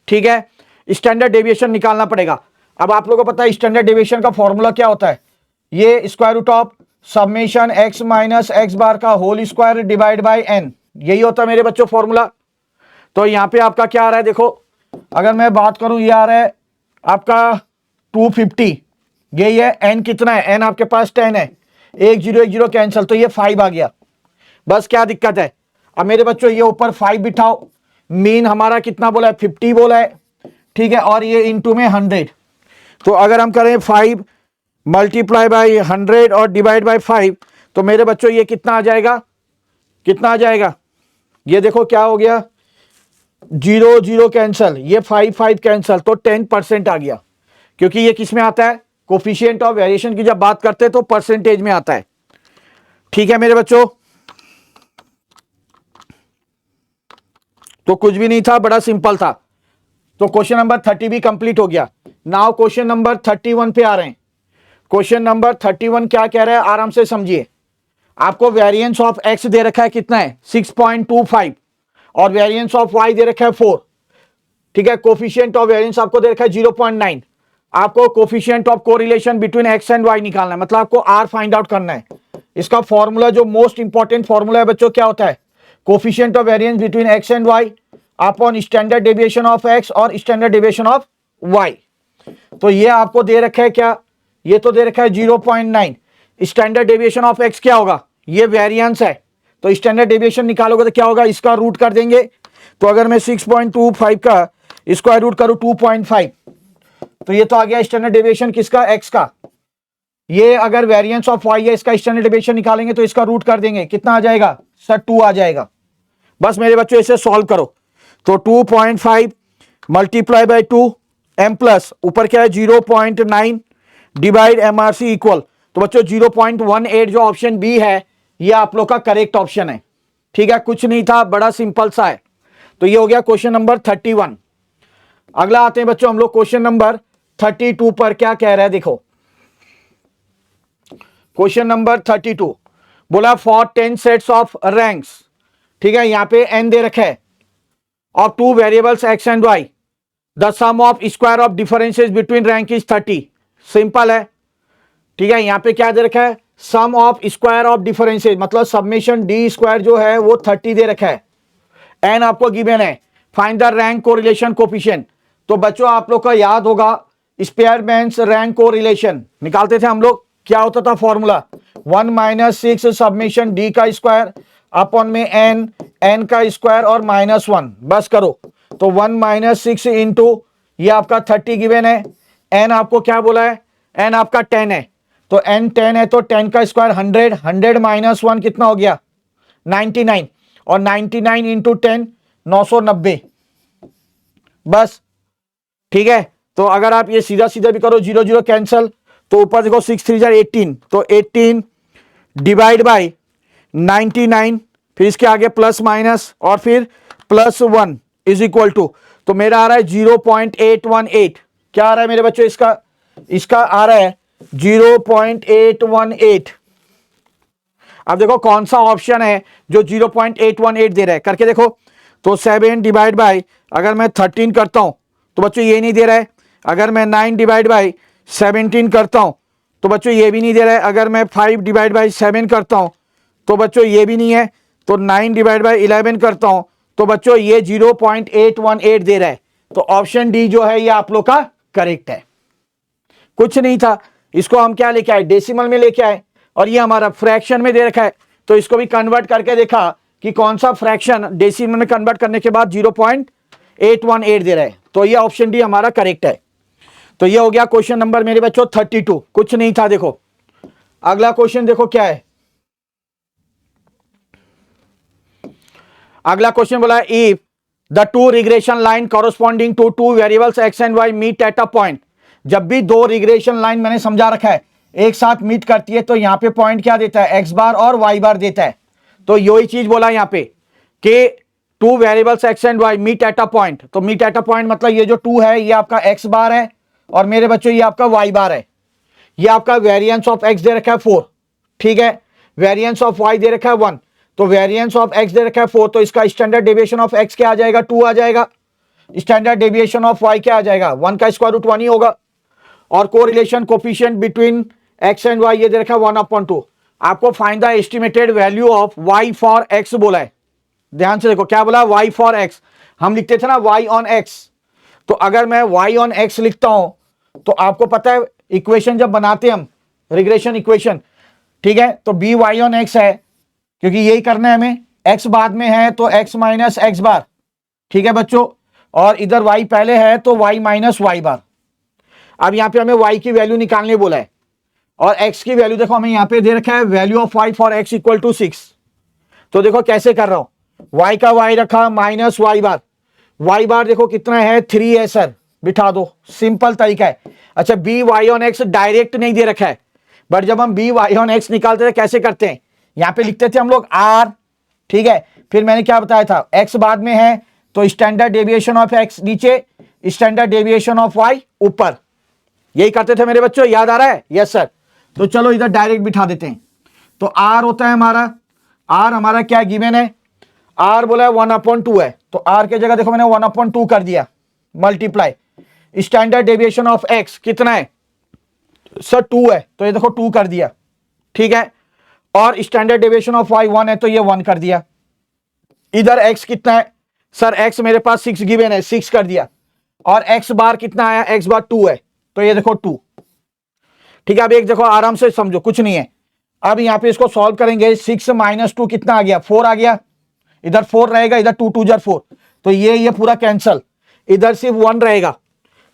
ठीक है, स्टैंडर्ड डेविएशन निकालना पड़ेगा। अब आप लोगों को पता है स्टैंडर्ड डेविएशन का फॉर्मूला क्या होता है, ये square root of summation x minus x bar का whole square divide by n, यही होता है मेरे बच्चों फॉर्मूला। तो यहाँ पे आपका क्या आ रहा है, देखो अगर मैं बात करूं, ये आ रहा है आपका 250, यही है, एन कितना है, एन आपके पास 10 है, 1 0 1 0 कैंसिल, तो ये 5 आ गया। बस क्या दिक्कत है, अब मेरे बच्चों ये ऊपर 5 बिठाओ, मीन हमारा कितना बोला है 50 बोला है, ठीक है, और ये इनटू में 100, तो अगर हम करें 5 मल्टीप्लाई बाय 100 और डिवाइड बाय 5, तो मेरे बच्चों ये कितना आ जाएगा कितना आ जाएगा, ये देखो क्या हो गया, 0 0 कैंसल, ये 5 5 कैंसल, तो 10% आ गया, क्योंकि ये किस में आता है, कोफिशिएंट ऑफ वेरिएशन की जब बात करते हैं तो परसेंटेज में आता है। ठीक है मेरे बच्चों, तो कुछ भी नहीं था, बड़ा सिंपल था। तो क्वेश्चन नंबर 30 भी कंप्लीट हो गया। नाउ क्वेश्चन नंबर 31 पे आ रहे हैं। क्वेश्चन नंबर 31 क्या कह रहा है, आराम से समझिए। आपको वेरिएंस ऑफ एक्स दे रखा है कितना है, 6.25, और वेरिएंस ऑफ वाई दे रखा है 4। ठीक है, कोफिशिएंट ऑफ वेरिएंस आपको दे रखा है 0.9। आपको coefficient of correlation between x and y निकालना है, मतलब आपको आर फाइंड आउट करना है। इसका फॉर्मूला जो मोस्ट इंपॉर्टेंट फॉर्मूला है बच्चों, क्या होता है, coefficient of variance between x and y upon standard deviation of x और स्टैंडर्ड डेविएशन ऑफ वाई। तो ये आपको दे रखा है क्या, ये तो दे रखा है 0.9। स्टैंडर्ड डेविएशन ऑफ एक्स क्या होगा, ये वेरिएंस है, तो स्टैंडर्ड डेविएशन निकालोगे तो क्या होगा, इसका रूट कर देंगे। तो अगर मैं 6.25 का स्क्वायर रूट करूं 2.5, तो ये तो आ गया स्टैंडर्ड डेविएशन किसका, एक्स का। ये अगर वेरिएंस ऑफ वाई है, इसका स्टैंडर्ड डेविएशन निकालेंगे तो इसका रूट कर देंगे, कितना आ जाएगा सर, 2 आ जाएगा। बस मेरे बच्चों इसे सॉल्व करो। तो 2.5 मल्टीप्लाई बाई 2 m प्लस ऊपर क्या है 0.9 डिवाइड MRC इक्वल, तो बच्चों 0.18 जो ऑप्शन बी है ये आप लोग का करेक्ट ऑप्शन है। ठीक है, कुछ नहीं था, बड़ा सिंपल सा है। तो ये हो गया क्वेश्चन नंबर 31। अगला आते हैं बच्चों हम लोग क्वेश्चन नंबर 32 पर। क्या कह रहा है देखो, क्वेश्चन नंबर 32 बोला फॉर 10 सेट्स ऑफ रैंक्स, ठीक है, यहां पे n दे रखा है, of 2 variables x and y, the sum of square of differences between rank is 30। Simple है। ठीक है, यहां पे क्या दे रखा है, sum of square of differences, मतलब सबमिशन डी स्क्वायर जो है वो 30 दे रखा है। एन आपको गिवन है, find the rank correlation coefficient. तो बच्चों आप लोग का याद होगा स्पेयरमैन्स रैंक कोरिलेशन निकालते थे हम लोग, क्या होता था फॉर्मूला, 1 - 6 सबमिशन डी का स्क्वायर अपॉन में एन का स्क्वायर और -1, बस करो। तो 1 - 6 इंटू ये आपका 30 गिवन है, एन आपको क्या बोला है, एन आपका 10 है, तो एन 10 है तो 10 का स्क्वायर 100, 100 - 1 कितना हो गया 99, और 99 इंटू 10 990, बस। ठीक है, तो अगर आप ये सीधा सीधा भी करो 0 0 कैंसल, तो ऊपर देखो 6 3 18, तो 18 डिवाइड बाई 99, फिर इसके आगे प्लस माइनस और फिर +1 इज इक्वल टू, तो मेरा आ रहा है 0.818। क्या आ रहा है मेरे बच्चों, इसका आ रहा है 0.818। अब देखो कौन सा ऑप्शन है जो 0.818 दे रहा है, करके देखो। तो 7 डिवाइड बाई, अगर मैं 13 करता हूं तो बच्चों ये नहीं दे रहा है। अगर मैं 9 डिवाइड बाई 17 करता हूं तो बच्चों ये भी नहीं दे रहा है। अगर मैं 5 डिवाइड बाई 7 करता हूं तो बच्चों ये भी नहीं है। तो 9 डिवाइड बाई 11 करता हूं तो बच्चों ये 0.818 दे रहा है। तो ऑप्शन डी जो है ये आप लोग का करेक्ट है। कुछ नहीं था, इसको हम क्या लेके आए, डेसिमल में लेके आए, और ये हमारा फ्रैक्शन में दे रखा है, तो इसको भी कन्वर्ट करके देखा कि कौन सा फ्रैक्शन डेसिमल में कन्वर्ट करने के बाद 0.818 दे रहा है। तो ये ऑप्शन डी हमारा करेक्ट है। तो ये हो गया क्वेश्चन नंबर मेरे बच्चों 32। कुछ नहीं था। देखो अगला क्वेश्चन देखो क्या है। अगला क्वेश्चन बोला है if the two regression line corresponding to 2 variables x and y meet at a point. जब भी 2 रिग्रेशन लाइन मैंने समझा रखा है एक साथ मीट करती है तो यहां पे पॉइंट क्या देता है, एक्स बार और वाई बार देता है। तो यही चीज बोला यहां पे कि 2 variables x and y meet at a point. तो मीट एट अ पॉइंट मतलब ये जो 2 है ये आपका एक्स बार है और मेरे बच्चों ये आपका वाई बार है। ये आपका वेरिएंस ऑफ एक्स दे रखा है 4, ठीक है, वेरिएंस ऑफ वाई दे रखा है 1, तो वेरिएंस ऑफ एक्स दे रखा है 4, तो इसका स्टैंडर्ड डेविएशन ऑफ एक्स क्या आ जाएगा, 2 आ जाएगा। स्टैंडर्ड डेविएशन ऑफ वाई क्या आ जाएगा, 1 का स्क्वायर रूट 1 ही होगा। और correlation coefficient between x and y ये दे रखा है 1/2। आपको find the estimated value of y for x बोला है। ध्यान से देखो क्या बोला, वाई फॉर एक्स। हम लिखते थे ना वाई ऑन एक्स, तो अगर मैं वाई ऑन एक्स लिखता हूं तो आपको पता है इक्वेशन जब बनाते हैं हम रिग्रेशन इक्वेशन, ठीक है, तो बी वाई ऑन एक्स है क्योंकि यही करना है हमें, एक्स बाद में है तो एक्स माइनस एक्स बार, ठीक है बच्चों, और इधर वाई पहले है तो वाई माइनस वाई बार। अब यहां पे हमें वाई की वैल्यू निकालने बोला है और एक्स की वैल्यू देखो हमें यहां पे दे रखा है value of y for x equal to 6। तो देखो कैसे कर रहा हूं, y का y रखा माइनस y बार देखो कितना है 3 है सर, बिठा दो, सिंपल तरीका है। अच्छा b y on x direct नहीं दे रखा है, बट जब हम बी वाई ऑन एक्स निकालते थे कैसे करते हैं, यहां पे लिखते थे हम लोग आर, ठीक है, फिर मैंने क्या बताया था एक्स बाद में है तो स्टैंडर्ड डेविएशन ऑफ एक्स नीचे, स्टैंडर्ड डेविएशन ऑफ वाई ऊपर, यही करते थे मेरे बच्चों, याद आ रहा है? Yes sir. तो चलो इधर डायरेक्ट बिठा देते हैं। तो आर होता है हमारा, आर हमारा क्या गिवन है, आर बोला है 1/2 है, तो आर के जगह देखो मैंने 1/2 कर दिया, multiply standard deviation of x कितना है सर 2 है, तो ये देखो 2 कर दिया, ठीक है, और स्टैंडर्ड डेविएशन ऑफ वाई 1 है तो ये 1 कर दिया। इधर एक्स कितना है सर, एक्स मेरे पास 6 गिवन है, 6 कर दिया, और एक्स बार कितना आया, एक्स बार 2 है तो ये देखो 2, ठीक है। अब एक देखो आराम से समझो, कुछ नहीं है, अब यहां पे इसको सॉल्व करेंगे, 6 - 2 कितना आ गया, 4 आ गया, इधर 4 रहेगा, इधर 2 2 4, तो ये पूरा कैंसल, इधर सिर्फ 1 रहेगा,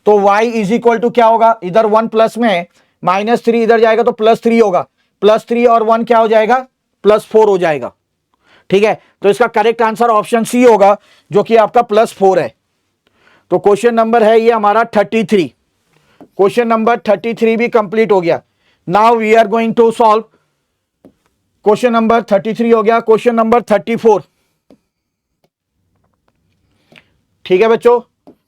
तो y इज इक्वल टू क्या होगा, इधर 1 प्लस में -3 इधर जाएगा तो +3 होगा, +3 और 1 क्या हो जाएगा, +4 हो जाएगा, ठीक है। तो इसका करेक्ट आंसर ऑप्शन सी होगा जो कि आपका +4 है। तो क्वेश्चन नंबर है ये हमारा 33, क्वेश्चन नंबर 33 भी कंप्लीट हो गया। Now we are going to solve question number 33 हो गया, क्वेश्चन नंबर 34, ठीक है बच्चों।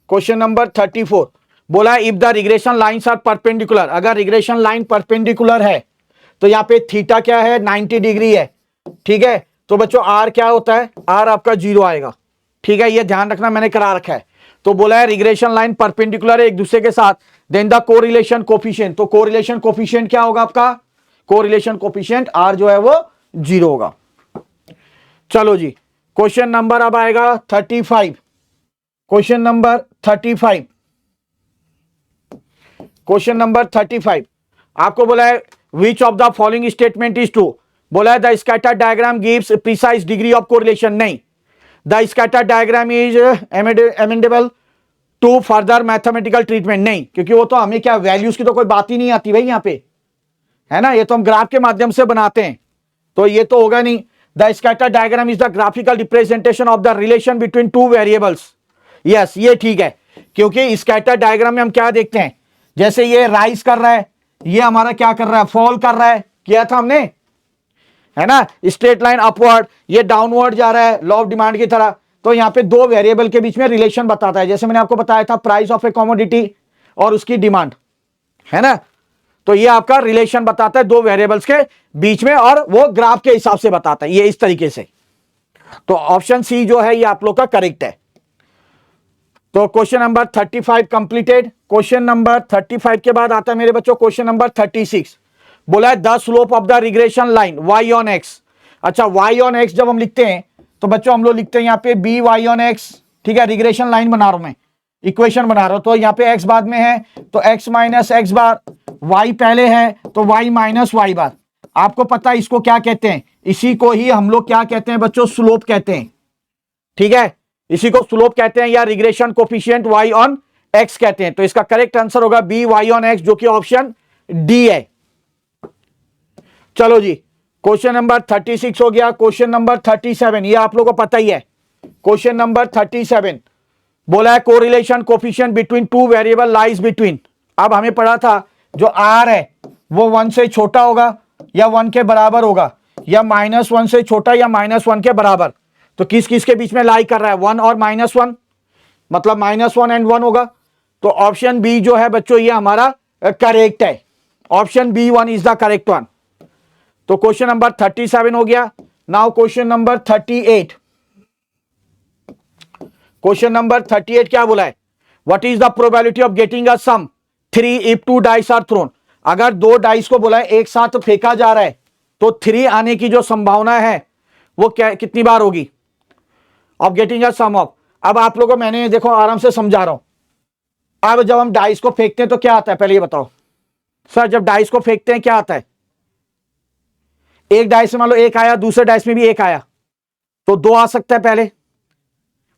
क्वेश्चन नंबर 34 बोला if the regression lines are perpendicular, अगर रिग्रेशन लाइन परपेंडिकुलर है तो यहाँ पे थीटा क्या है 90 डिग्री है, ठीक है। तो बच्चों आर क्या होता है, आर आपका 0 आएगा, ठीक है, ये ध्यान रखना मैंने करा रखा है। तो बोला है रिग्रेशन लाइन परपेंडिकुलर है एक दूसरे के साथ, देन द कोरिलेशन कोफिशिएंट, तो कोरिलेशन कोफिशिएंट क्या होगा आपका, कोरिलेशन कोफिशिएंट आर जो है वो 0 होगा। चलो जी क्वेश्चन नंबर अब आएगा 35, क्वेश्चन नंबर 35, क्वेश्चन नंबर 35 आपको बोला है which of the following statement is true, बोला है the scatter diagram gives precise degree of correlation, नहीं, the scatter diagram is amendable to further mathematical treatment, नहीं, क्योंकि वो तो हमें क्या वैल्यूज की तो कोई बात ही नहीं आती भाई यहाँ पे, है ना, ये तो हम ग्राफ के माध्यम से बनाते हैं, तो ये तो होगा नहीं। The scatter diagram is the graphical representation of the relation between two variables, yes ये ठीक है, क्योंकि स्कैटर डायग्राम में हम क्या देखते हैं, जैसे ये राइज कर रहा है, ये हमारा क्या कर रहा है, फॉल कर रहा है, किया था हमने, है ना, स्ट्रेट लाइन अपवर्ड, ये डाउनवर्ड जा रहा है लॉ ऑफ डिमांड की तरह, तो यहाँ पे दो वेरिएबल के बीच में रिलेशन बताता है, जैसे मैंने आपको बताया था प्राइस ऑफ ए कमोडिटी और उसकी डिमांड, है ना, तो ये आपका रिलेशन बताता है दो वेरिएबल्स के बीच में, और वो ग्राफ के हिसाब से बताता है, ये इस तरीके से। तो ऑप्शन सी जो है ये आप लोग का करेक्ट है। तो question number 35 completed. Question number 35 के बाद आता है मेरे बच्चों क्वेश्चन नंबर 36, बोला है the slope of the regression line y on x। अच्छा y ऑन x जब हम लिखते हैं तो बच्चों हम लोग लिखते हैं यहाँ पे बी वाई ऑन एक्स, ठीक है, रिग्रेशन लाइन बना रहा हूं मैं, इक्वेशन बना रहा हूं, तो यहाँ पे x बाद में है तो x माइनस एक्स बार, y पहले है तो y माइनस वाई बार। आपको पता है इसको क्या कहते हैं, इसी को ही हम लोग क्या कहते हैं बच्चों, स्लोप कहते हैं, ठीक है, इसी को स्लोप कहते हैं या regression coefficient y on x कहते हैं। तो इसका करेक्ट आंसर होगा बी वाई ऑन एक्स, जो कि ऑप्शन डी है। चलो जी क्वेश्चन नंबर 36 हो गया। क्वेश्चन नंबर 37 ये आप लोगों को पता ही है। क्वेश्चन नंबर 37 बोला है correlation coefficient between two variable lies between. अब हमें पढ़ा था जो r है वो 1 से छोटा होगा या 1 के बराबर होगा, या -1 से छोटा या -1 के बराबर। तो किस किस के बीच में लाई कर रहा है, 1 और -1, मतलब -1 एंड 1 होगा। तो ऑप्शन बी जो है बच्चों ये हमारा करेक्ट है, option B 1 is the correct one. तो क्वेश्चन नंबर 37 हो गया। Now question number 38, question number 38 क्या बोला है, what is the probability of getting a sum 3 if 2 dice are thrown. अगर दो डाइस को बोला है एक साथ फेंका जा रहा है तो 3 आने की जो संभावना है वो क्या कितनी बार होगी, of getting a sum of. अब आप लोगों को मैंने देखो आराम से समझा रहा हूं। अब जब हम डाइस को फेंकते हैं तो क्या आता है, पहले ये बताओ सर, जब डाइस को फेंकते हैं क्या आता है, एक डाइस में मान लो एक आया, दूसरे डाइस में भी एक आया, तो 2 आ सकता है पहले,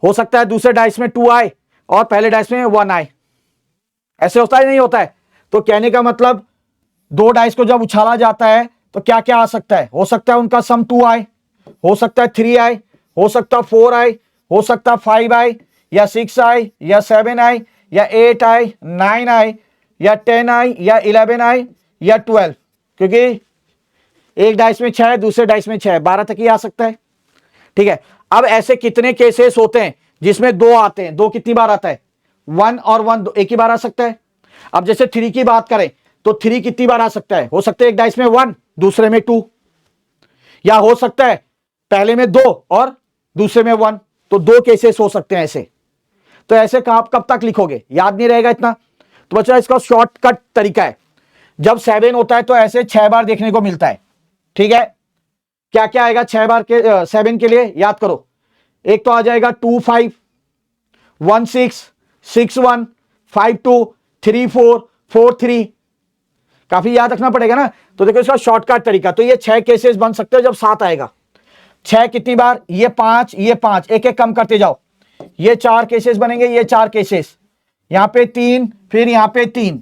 हो सकता है दूसरे डाइस में 2 आए और पहले डाइस में 1 आए, ऐसे होता है नहीं होता है। तो कहने का मतलब 2 डाइस को जब उछाला जाता है तो क्या क्या आ सकता है, हो सकता है उनका सम 2 आए, हो सकता है 3 आए, हो सकता है 4 आए, हो सकता है 5 आए, या 6 आए, या 7 आए, या 8 आए, 9 आए, या 10 आए, या 11 आए, या 12, क्योंकि एक डाइस में 6 है, दूसरे डाइस में 6 है, 12 तक ही आ सकता है। ठीक है, अब ऐसे कितने केसेस होते हैं जिसमें 2 आते हैं? 2 कितनी बार आता है? 1 और 1 एक ही बार आ सकता है। अब जैसे 3 की बात करें तो 3 कितनी बार आ सकता है? हो सकता है एक डाइस में 1, दूसरे में 2, या हो सकता है पहले में 2 और दूसरे में 1, तो 2 केसेस हो सकते हैं ऐसे। तो ऐसे कब तक लिखोगे? याद नहीं रहेगा इतना। तो बच्चा इसका शॉर्टकट तरीका है, जब 7 होता है तो ऐसे 6 बार देखने को मिलता है। ठीक है, क्या क्या आएगा 6 बार के 7 के लिए? याद करो, एक तो आ जाएगा 2 5, 1 6, 6 1, 5 2, 3 4, 4 3, काफी याद रखना पड़ेगा ना। तो देखो इसका शॉर्टकट तरीका, तो ये 6 केसेस बन सकते हैं जब 7 आएगा। 6 कितनी बार? ये 5, ये 5, एक एक कम करते जाओ, ये 4 केसेस बनेंगे, ये 4 केसेस, यहां पे 3, फिर यहां पे 3,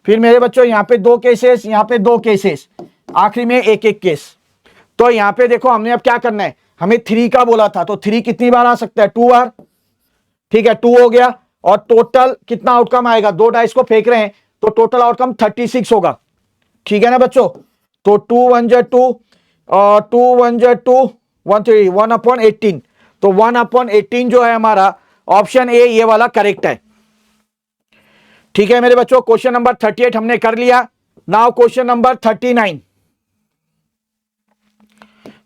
फिर मेरे बच्चों यहां पे 2 केसेस, यहां पे 2 केसेस, आखिरी में एक एक केस। तो यहां पे देखो हमने अब क्या करना है, हमें 3 का बोला था, तो 3 कितनी बार आ सकता है? 2 बार। ठीक है, 2 हो गया, और टोटल कितना आउटकम आएगा? 2 डाइस को फेंक रहे हैं तो टोटल आउटकम 36 होगा। ठीक है ना बच्चों? तो 2 1 जा 2 और 2 1 जा 2, 1 3, 1/18, तो 1/18 जो है हमारा ऑप्शन ए ये वाला करेक्ट है। ठीक है मेरे बच्चों, क्वेश्चन नंबर 38 हमने कर लिया। Now question number 39।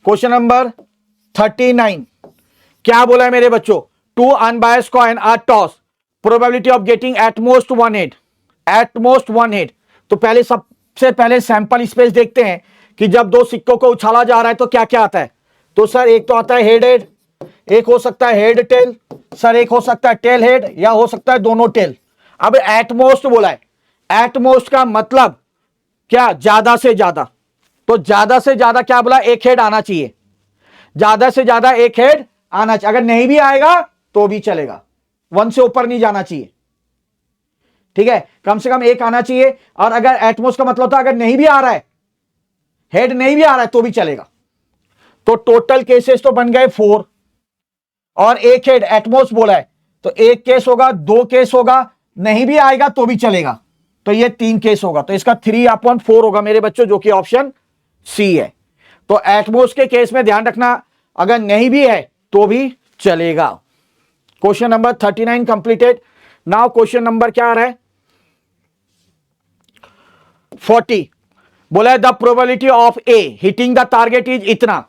Question number 39 क्या बोला है मेरे बच्चों? 2 unbiased coin are toss, probability of getting at most 1 head, at most 1 head. तो पहले सबसे पहले सैंपल स्पेस देखते हैं कि जब 2 सिक्कों को उछाला जा रहा है तो क्या क्या आता है। तो सर एक तो आता है हेड हेड, एक हो सकता है हेड टेल, सर एक हो सकता है टेल हेड, या हो सकता है दोनों टेल। अब एटमोस्ट बोला है, एटमोस्ट का मतलब क्या? ज्यादा से ज्यादा। तो ज्यादा से ज्यादा क्या बोला? एक हेड आना चाहिए, ज्यादा से ज्यादा एक हेड आना चाहिए। अगर नहीं भी आएगा तो भी चलेगा, 1 से ऊपर नहीं जाना चाहिए। ठीक है, कम से कम एक आना चाहिए। और अगर एटमोस्ट का मतलब था अगर नहीं भी आ रहा है, हेड नहीं भी आ रहा है तो भी चलेगा। तो टोटल केसेस तो बन गए 4, और एक हेड एटमोस्ट बोला है, तो एक केस होगा, 2 केस होगा, नहीं भी आएगा तो भी चलेगा, तो ये 3 केस होगा। तो इसका 3/4 होगा मेरे बच्चों, जो कि ऑप्शन सी है। तो एटमोस्ट के केस में ध्यान रखना, अगर नहीं भी है तो भी चलेगा। Question number 39 completed. Now question number क्या आ रहा है? 40। बोला है the probability of A hitting the target is इतना।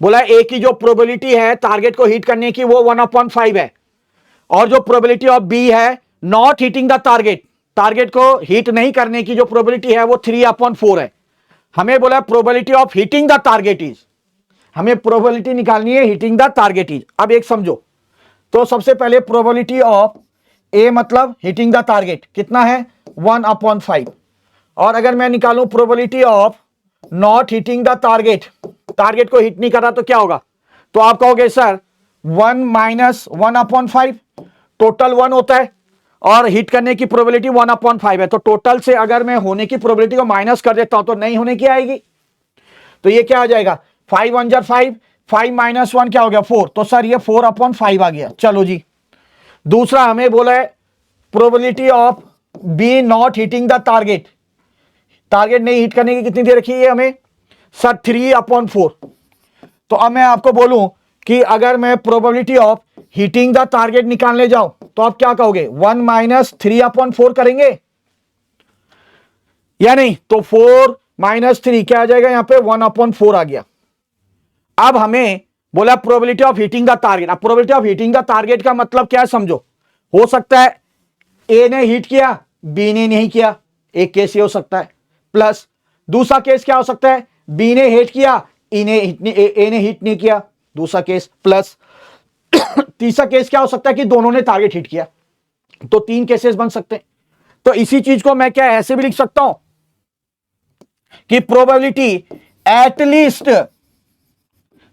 बोला है ए की जो प्रोबेबिलिटी है टारगेट को हिट करने की वो 1/5 है, और जो प्रोबेबिलिटी ऑफ बी है not hitting the target, target को हिट नहीं करने की जो प्रोबेबिलिटी है वो 3/4 है। हमें बोला probability of hitting the target is, हमें प्रोबेबिलिटी निकालनी है हिटिंग द टारगेट इज। अब एक समझो, तो सबसे पहले प्रोबेबिलिटी ऑफ ए मतलब हिटिंग द टारगेट कितना है? 1/5। और अगर मैं निकालूं probability of not hitting the target, target को हिट नहीं कर रहा तो क्या होगा? तो आप कहोगे सर 1 - 1/5, टोटल 1 होता है और हिट करने की प्रोबेबिलिटी 1/5 है। तो टोटल से अगर मैं होने की प्रोबेबिलिटी को माइनस कर देता हूं तो नहीं होने की आएगी। तो ये क्या आ जाएगा? 5 1 जा 5, 5 - 1 क्या हो गया? 4। तो सर ये 4/5 आ गया। चलो जी, दूसरा हमें बोला है probability of B not hitting the target, target नहीं हिट करने की कितनी दे रखी है हमें? सर 3/4। तो अब मैं आपको बोलूं कि अगर मैं probability of hitting the target निकालने जाऊं तो आप क्या कहोगे? 1 - 3/4 करेंगे या नहीं? तो 4 - 3 क्या आ जाएगा? यहां पे 1/4 आ गया। अब हमें बोला probability of hitting the target. अब probability of hitting the target का मतलब क्या है समझो। हो सकता है ए ने हिट किया, बी ने नहीं किया, एक केस ये हो सकता है, प्लस दूसरा केस क्या हो सकता है? बी ने हिट किया, ए ने हिट नहीं किया, दूसरा केस, प्लस तीसरा केस क्या हो सकता है कि दोनों ने टारगेट हिट किया। तो 3 केसेस बन सकते हैं। तो इसी चीज को मैं क्या ऐसे भी लिख सकता हूं कि probability at least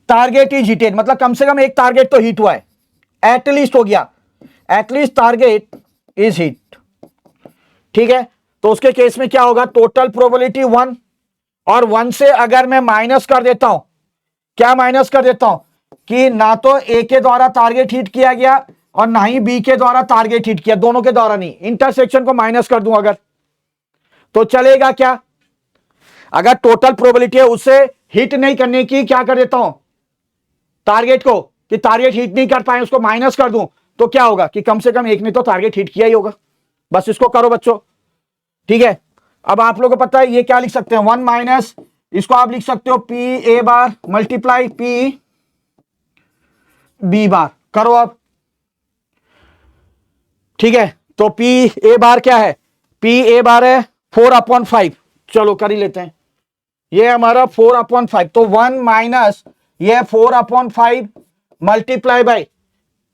target is hitted, मतलब कम से कम एक टारगेट तो हिट हुआ है, एटलीस्ट हो गया, एटलीस्ट टारगेट इज हिट। ठीक है, तो उसके केस में क्या होगा? टोटल प्रोबेबिलिटी 1, और 1 से अगर मैं माइनस कर देता हूं, क्या माइनस कर देता हूं? कि ना तो ए के द्वारा टारगेट हिट किया गया और ना ही बी के द्वारा टारगेट हिट किया, दोनों के द्वारा नहीं, इंटरसेक्शन को माइनस कर दूं अगर, तो चलेगा क्या? अगर टोटल प्रोबेबिलिटी है उससे हिट नहीं करने की, क्या कर देता हूं टारगेट को, कि टारगेट हिट नहीं कर पाए उसको माइनस कर दूं, तो क्या होगा कि कम से कम एक ने तो टारगेट हिट किया ही होगा। बस इसको करो बच्चों, ठीक है। अब आप लोगों को पता है ये क्या लिख सकते हैं, 1 माइनस, इसको आप लिख सकते हो P A bar multiply P B bar, करो अब, ठीक है। तो पी ए बार क्या है, पी ए बार है 4/5, चलो कर ही लेते हैं, ये हमारा 4/5, तो 1 माइनस ये 4/5 multiply by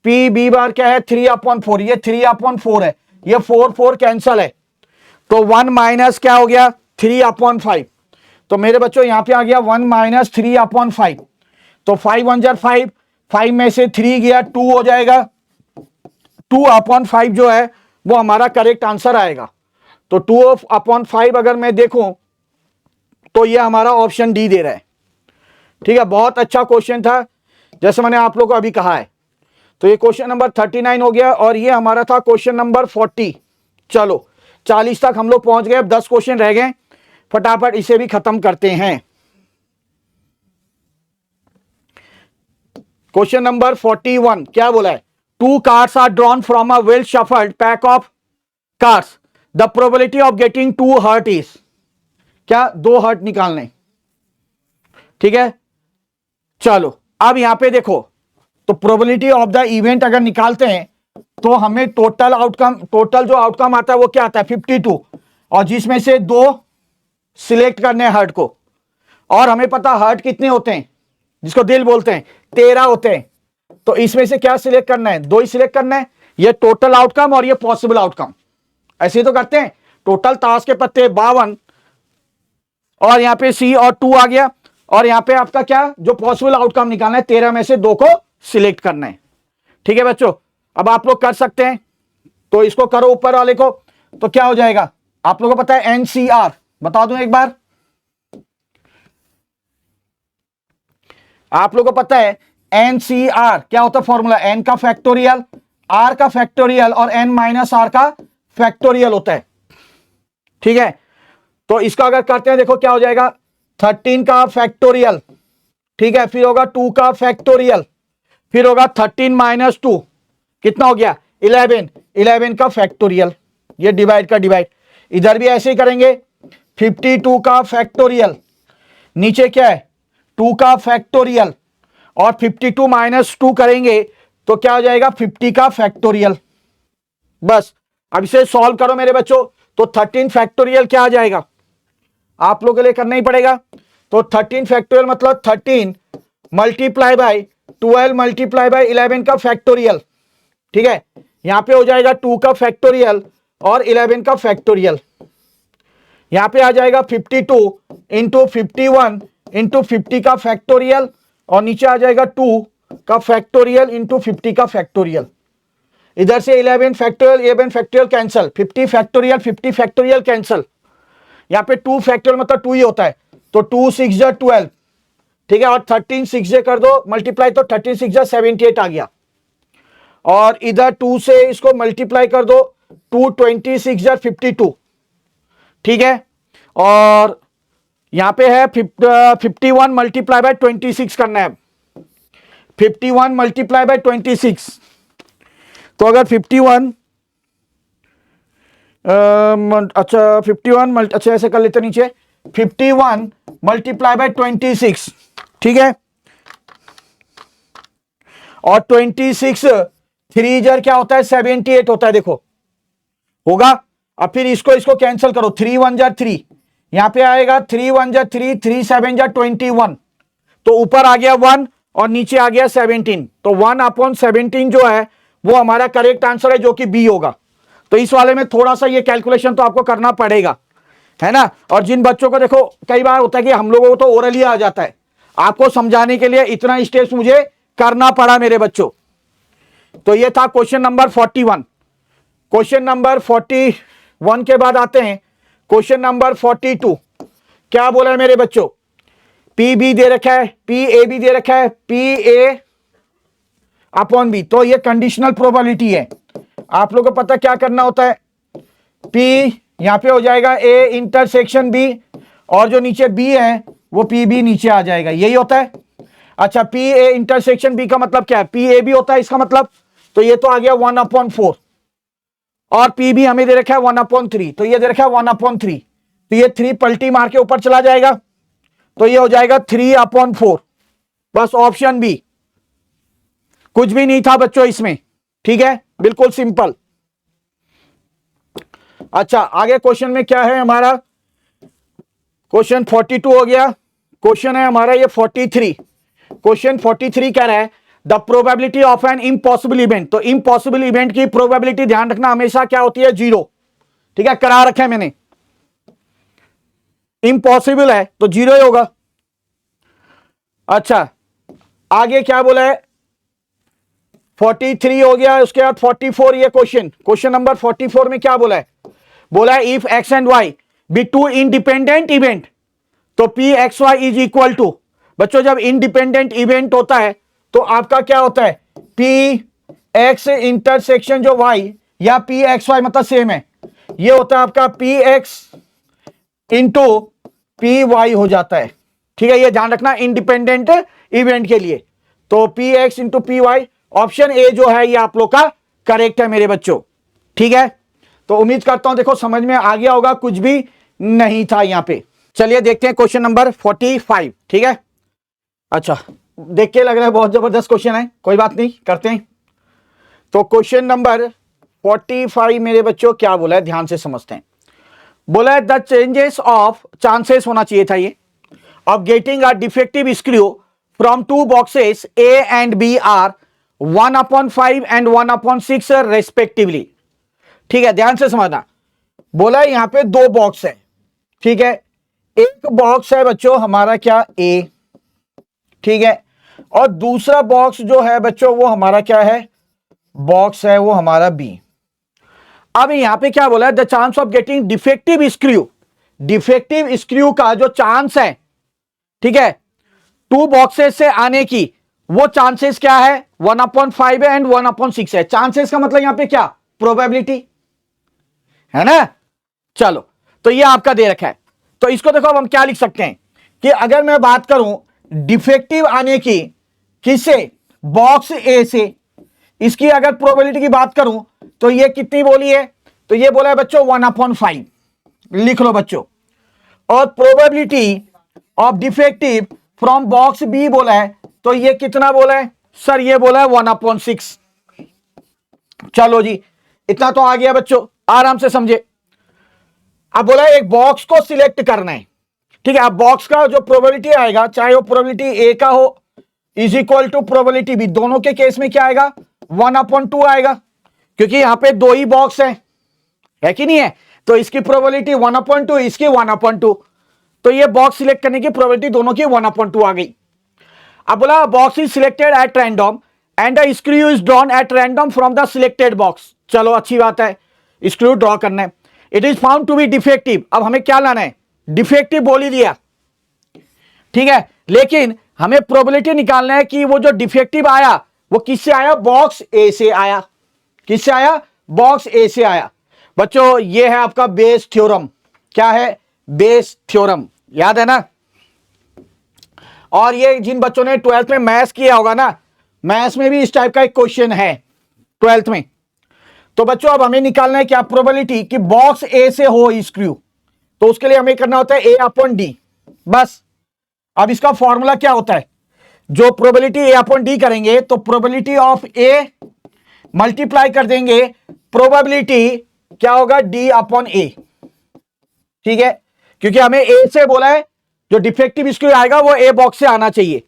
P B bar क्या है 3/4, ये 3/4 है, ये 4 कैंसल है, तो 1 माइनस क्या हो गया 3/5, तो मेरे बच्चों यहां पे आ गया 1 माइनस 3/5, तो 5 1 जार 5, 5 में से 3 गया 2 हो जाएगा, 2/5 जो है वो हमारा करेक्ट आंसर आएगा। तो 2/5 अगर मैं देखूं तो ये हमारा ऑप्शन डी दे रहा है, ठीक है। बहुत अच्छा क्वेश्चन था जैसे मैंने आप लोगों को अभी कहा है। तो ये क्वेश्चन नंबर 39 हो गया और ये हमारा था क्वेश्चन नंबर 40। चलो 40 तक हम लोग पहुंच गए, अब 10 क्वेश्चन रह गए, फटाफट इसे भी खत्म करते हैं। क्वेश्चन नंबर 41 क्या बोला है, 2 cards are drawn from a well shuffled pack of cards, the probability of getting 2 heart is, क्या 2 हर्ट निकालने, ठीक है। चलो अब यहां पे देखो, तो प्रोबेबिलिटी ऑफ द इवेंट अगर निकालते हैं तो हमें टोटल आउटकम, टोटल जो आउटकम आता है वो क्या आता है 52, और जिसमें से 2 सिलेक्ट करने हैं हर्ट को, और हमें पता हर्ट कितने होते हैं जिसको दिल बोलते हैं 13 होते हैं, तो इसमें से क्या सिलेक्ट करना है 2 ही सिलेक्ट करना है, ये टोटल आउटकम और ये पॉसिबल आउटकम, ऐसे ही तो करते हैं। टोटल ताश के पत्ते 52 और यहां पे सी और 2 आ गया, और यहां पे आपका क्या जो पॉसिबल आउटकम निकालना है 13 में से 2 को सिलेक्ट करना है, ठीक है बच्चों। अब आप लोग कर सकते हैं, तो इसको करो ऊपर वाले को, तो क्या हो जाएगा आप लोगों को पता है एनसीआर, बता दूं एक बार, आप लोगों को पता है एनसीआर क्या होता है फॉर्मूला, एन का फैक्टोरियल, आर का फैक्टोरियल और एन माइनस आर का फैक्टोरियल होता है, ठीक है। तो इसका अगर करते हैं देखो क्या हो जाएगा 13 का फैक्टोरियल, ठीक है, फिर होगा 2 का फैक्टोरियल, फिर होगा 13 माइनस 2 कितना हो गया 11, 11 का फैक्टोरियल, ये डिवाइड का डिवाइड, इधर भी ऐसे ही करेंगे 52 का फैक्टोरियल, नीचे क्या है 2 का फैक्टोरियल, और 52 माइनस 2 करेंगे तो क्या हो जाएगा 50 का फैक्टोरियल। बस अब इसे सॉल्व करो मेरे बच्चों, तो 13 फैक्टोरियल क्या आ जाएगा आप लोगों के लिए करना ही पड़ेगा, तो 13 फैक्टोरियल मतलब 13 मल्टीप्लाई बाय 12 मल्टीप्लाई बाय 11 का फैक्टोरियल, ठीक है। यहां पे हो जाएगा 2 का फैक्टोरियल और 11 का फैक्टोरियल, यहां पे आ जाएगा 52 इंटू 51 इंटू 50 का फैक्टोरियल, और नीचे आ जाएगा 2 का फैक्टोरियल इंटू 50 का फैक्टोरियल, इधर से 11 factorial 11 factorial cancel, 50 factorial 50 factorial cancel, यहाँ पे 2 फैक्टोरियल मतलब 2 ही होता है, तो 2 6 जा 12, ठीक है, और 13 6 जे कर दो मल्टीप्लाई, तो 13 6 जा 78 आ गया, और इधर 2 से इसको मल्टीप्लाई कर दो 2 26 जा 52, ठीक है, और यहां पे है 51 मल्टीप्लाई बाय 26 करना है, 51 मल्टीप्लाई बाय 26, तो अगर 51 अच्छा 51 अच्छा ऐसे कर लेते नीचे 51 मल्टीप्लाई बाय 26, ठीक है, और 26 3 जर क्या होता है 78 होता है, देखो होगा। अब फिर इसको इसको कैंसिल करो, 3 1 जा 3, यहां पे आएगा 3 1 जा 3, 3 7 जा 21, तो ऊपर आ गया 1 और नीचे आ गया 17, तो 1/17 जो है वो हमारा करेक्ट आंसर है जो कि बी होगा। तो इस वाले में थोड़ा सा ये कैलकुलेशन तो आपको करना पड़ेगा, है ना। और जिन बच्चों को देखो कई बार होता है कि हम लोगों को तो ओरली आ जाता है, आपको समझाने के लिए इतना स्टेप्स मुझे करना पड़ा मेरे बच्चों। तो ये था क्वेश्चन नंबर 41। क्वेश्चन नंबर 41 के बाद आते हैं क्वेश्चन नंबर 42। क्या बोला है मेरे बच्चों, पी बी दे रखा है, पी ए बी दे रखा है, पी ए अपॉन बी, तो ये कंडीशनल प्रोबेबिलिटी है। आप लोगों को पता क्या करना होता है, पी यहां पे हो जाएगा ए इंटरसेक्शन बी, और जो नीचे बी है वो पी बी नीचे आ जाएगा, यही होता है। अच्छा, पी ए इंटरसेक्शन बी का मतलब क्या है, पी ए बी होता है इसका मतलब, तो ये तो आ गया 1/4, और पी बी हमें दे रखा है 1/3, तो ये दे रखा है 1/3, तो ये 3 पलटी मार के ऊपर चला जाएगा, तो ये हो जाएगा 3/4। बस ऑप्शन बी, कुछ भी नहीं था बच्चों इसमें, ठीक है, बिल्कुल सिंपल। अच्छा, आगे क्वेश्चन में क्या है हमारा, क्वेश्चन 42 हो गया, क्वेश्चन है हमारा ये 43। क्वेश्चन 43 कह रहा है the probability of an impossible event, तो इम्पॉसिबल इवेंट की प्रोबेबिलिटी ध्यान रखना हमेशा क्या होती है, 0, ठीक है, करा रखा है मैंने, इम्पॉसिबल है तो 0 ही होगा। अच्छा, आगे क्या बोला है, 43 हो गया, उसके बाद 44, ये क्वेश्चन नंबर 44 में क्या बोला है, बोला है if x and y be two independent event, तो P x y is equal to, बच्चों जब इंडिपेंडेंट इवेंट होता है तो आपका क्या होता है, पी एक्स इंटरसेक्शन जो वाई, या पी एक्स वाई मतलब सेम है, ये होता है आपका P x into P y हो जाता है, ठीक है, ये ध्यान रखना इंडिपेंडेंट इवेंट के लिए, तो P x into P y, option A जो है ये आप लोग का करेक्ट है मेरे बच्चों, ठीक है। तो उम्मीद करता हूं देखो समझ में आ गया होगा, कुछ भी नहीं था यहां पे। चलिए देखते हैं क्वेश्चन नंबर 45, ठीक है। अच्छा, देख के लग रहा है बहुत जबरदस्त क्वेश्चन है, कोई बात नहीं, करते हैं। तो क्वेश्चन नंबर 45 मेरे बच्चों क्या बोला है, ध्यान से समझते हैं। बोला है द चेंजेस ऑफ, चांसेस होना चाहिए था ये, of getting a defective screw from 2 boxes A and B are 1/5 and 1/6 respectively, ठीक है, ध्यान से समझना। बोला है यहां पे 2 बॉक्स है, ठीक है, एक बॉक्स है बच्चों हमारा क्या, ए, ठीक है, और दूसरा बॉक्स जो है बच्चों वो हमारा क्या है, बॉक्स है वो हमारा बी। अब यहां पे क्या बोला है, the chance of getting defective screw, defective screw का जो चांस है, ठीक है, 2 बॉक्सेस से आने की, वो चांसेस क्या है, 1/5 एंड 1/6 है। चांसेस का मतलब यहां पे क्या, प्रोबेबिलिटी है ना। चलो, तो ये आपका दे रखा है, तो इसको देखो अब हम क्या लिख सकते हैं कि अगर मैं बात करूं डिफेक्टिव आने की, किससे, बॉक्स ए से, इसकी अगर प्रोबेबिलिटी की बात करूं तो ये कितनी बोली है, तो ये बोला है बच्चों 1/5, लिख लो बच्चों, और probability of defective from box B बोला है, तो ये कितना बोला है सर, ये बोला है 1/6। चलो जी, इतना तो आ गया बच्चों, आराम से समझे। अब बोला है एक बॉक्स को सिलेक्ट करना है, ठीक है, अब बॉक्स का जो प्रोबेबिलिटी आएगा, चाहे वो प्रोबेबिलिटी ए का हो is equal to probability B, दोनों के केस में क्या आएगा, 1/2 आएगा, क्योंकि यहां पे 2 ही बॉक्स है कि नहीं है, तो इसकी प्रोबेबिलिटी 1/2, इसकी 1/2, तो ये बॉक्स सिलेक्ट करने की प्रोबेबिलिटी दोनों की 1/2 आ गई। अब बोला box is selected at random and the screw is drawn at random from the selected box, चलो अच्छी बात है, स्क्रू ड्रॉ करना है। It is found to be defective, अब हमें क्या लाना है, डिफेक्टिव बोल ही दिया, ठीक है, लेकिन हमें प्रोबेबिलिटी निकालना है कि वो जो डिफेक्टिव आया वो किससे आया, बॉक्स ए से आया, किससे आया, बॉक्स ए से आया। बच्चों ये है आपका बेस थ्योरम, क्या है, बेस थ्योरम, याद है ना। और ये जिन बच्चों ने 12th में मैथ्स किया होगा ना, मैथ्स में भी इस टाइप का एक क्वेश्चन है 12th में। तो बच्चों अब हमें निकालना है क्या, प्रोबेबिलिटी कि बॉक्स ए से हो स्क्रू, तो उसके लिए हमें करना होता है A/D, बस। अब इसका फॉर्मूला क्या होता है, जो प्रोबेबिलिटी A/D करेंगे तो प्रोबेबिलिटी ऑफ ए मल्टीप्लाई कर देंगे प्रोबेबिलिटी क्या होगा, D/A, ठीक है, क्योंकि हमें ए से बोला है जो डिफेक्टिव स्क्रू आएगा वो ए बॉक्स से आना चाहिए,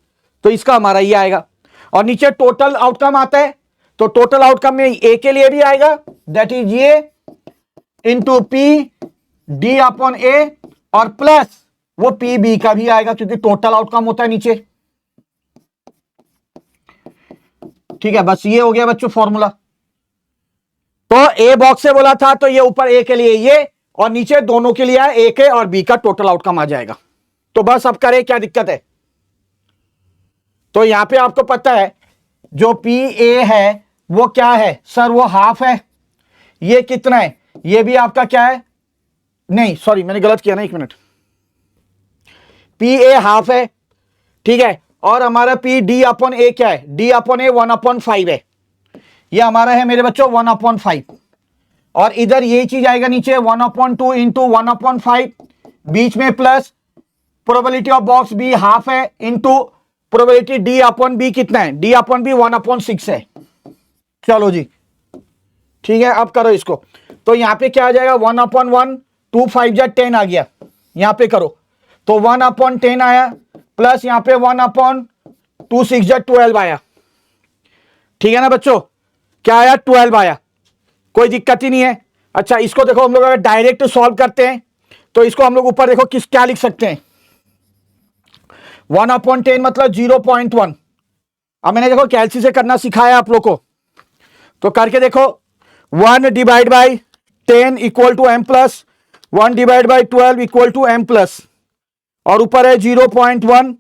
तो इसका हमारा ये आएगा। और नीचे टोटल आउटकम आता है, तो टोटल आउटकम में ए के लिए भी आएगा, that is a into P D/A, और प्लस वो पी बी का भी आएगा क्योंकि टोटल आउटकम होता है नीचे, ठीक है। बस ये हो गया बच्चों फॉर्मूला। तो ए बॉक्स से बोला था तो ये ऊपर ए के लिए ये, और नीचे दोनों के लिए ए के और बी का टोटल आउटकम आ जाएगा। तो बस अब करें, क्या दिक्कत है। तो यहां पे आपको पता है जो पी ए है वो क्या है सर, वो हाफ है। ये कितना है, ये भी आपका क्या है, नहीं सॉरी मैंने गलत किया ना, एक मिनट, पी ए हाफ है, ठीक है। और हमारा पी डी अपॉन ए क्या है, डी अपॉन ए 1/5 है। ये हमारा है मेरे बच्चों 1/5, और इधर ये चीज आएगा नीचे 1/2 इंटू 1/5, बीच में plus probability of box B half है into probability D upon B कितना है, डी अपॉन बी 1/6 है। चलो जी ठीक है, अब करो इसको। तो यहां पे क्या आ जाएगा 1/1, 2 5 जा 10 आ गया, यहां पे करो तो 1/10 आया, प्लस यहां पे 1/2 6 जा 12 आया, ठीक है ना बच्चों, क्या आया 12 आया, कोई दिक्कत ही नहीं है। अच्छा इसको देखो, हम लोग अगर डायरेक्ट सॉल्व करते हैं तो इसको हम लोग ऊपर देखो किस क्या लिख सकते हैं, 1/10 मतलब 0.1। अब मैंने देखो कैलसी से करना सिखाया आप लोग को, तो करके देखो 1 divide by 10 equal to M plus 1 divide by 12 equal to M plus, और ऊपर है 0.1,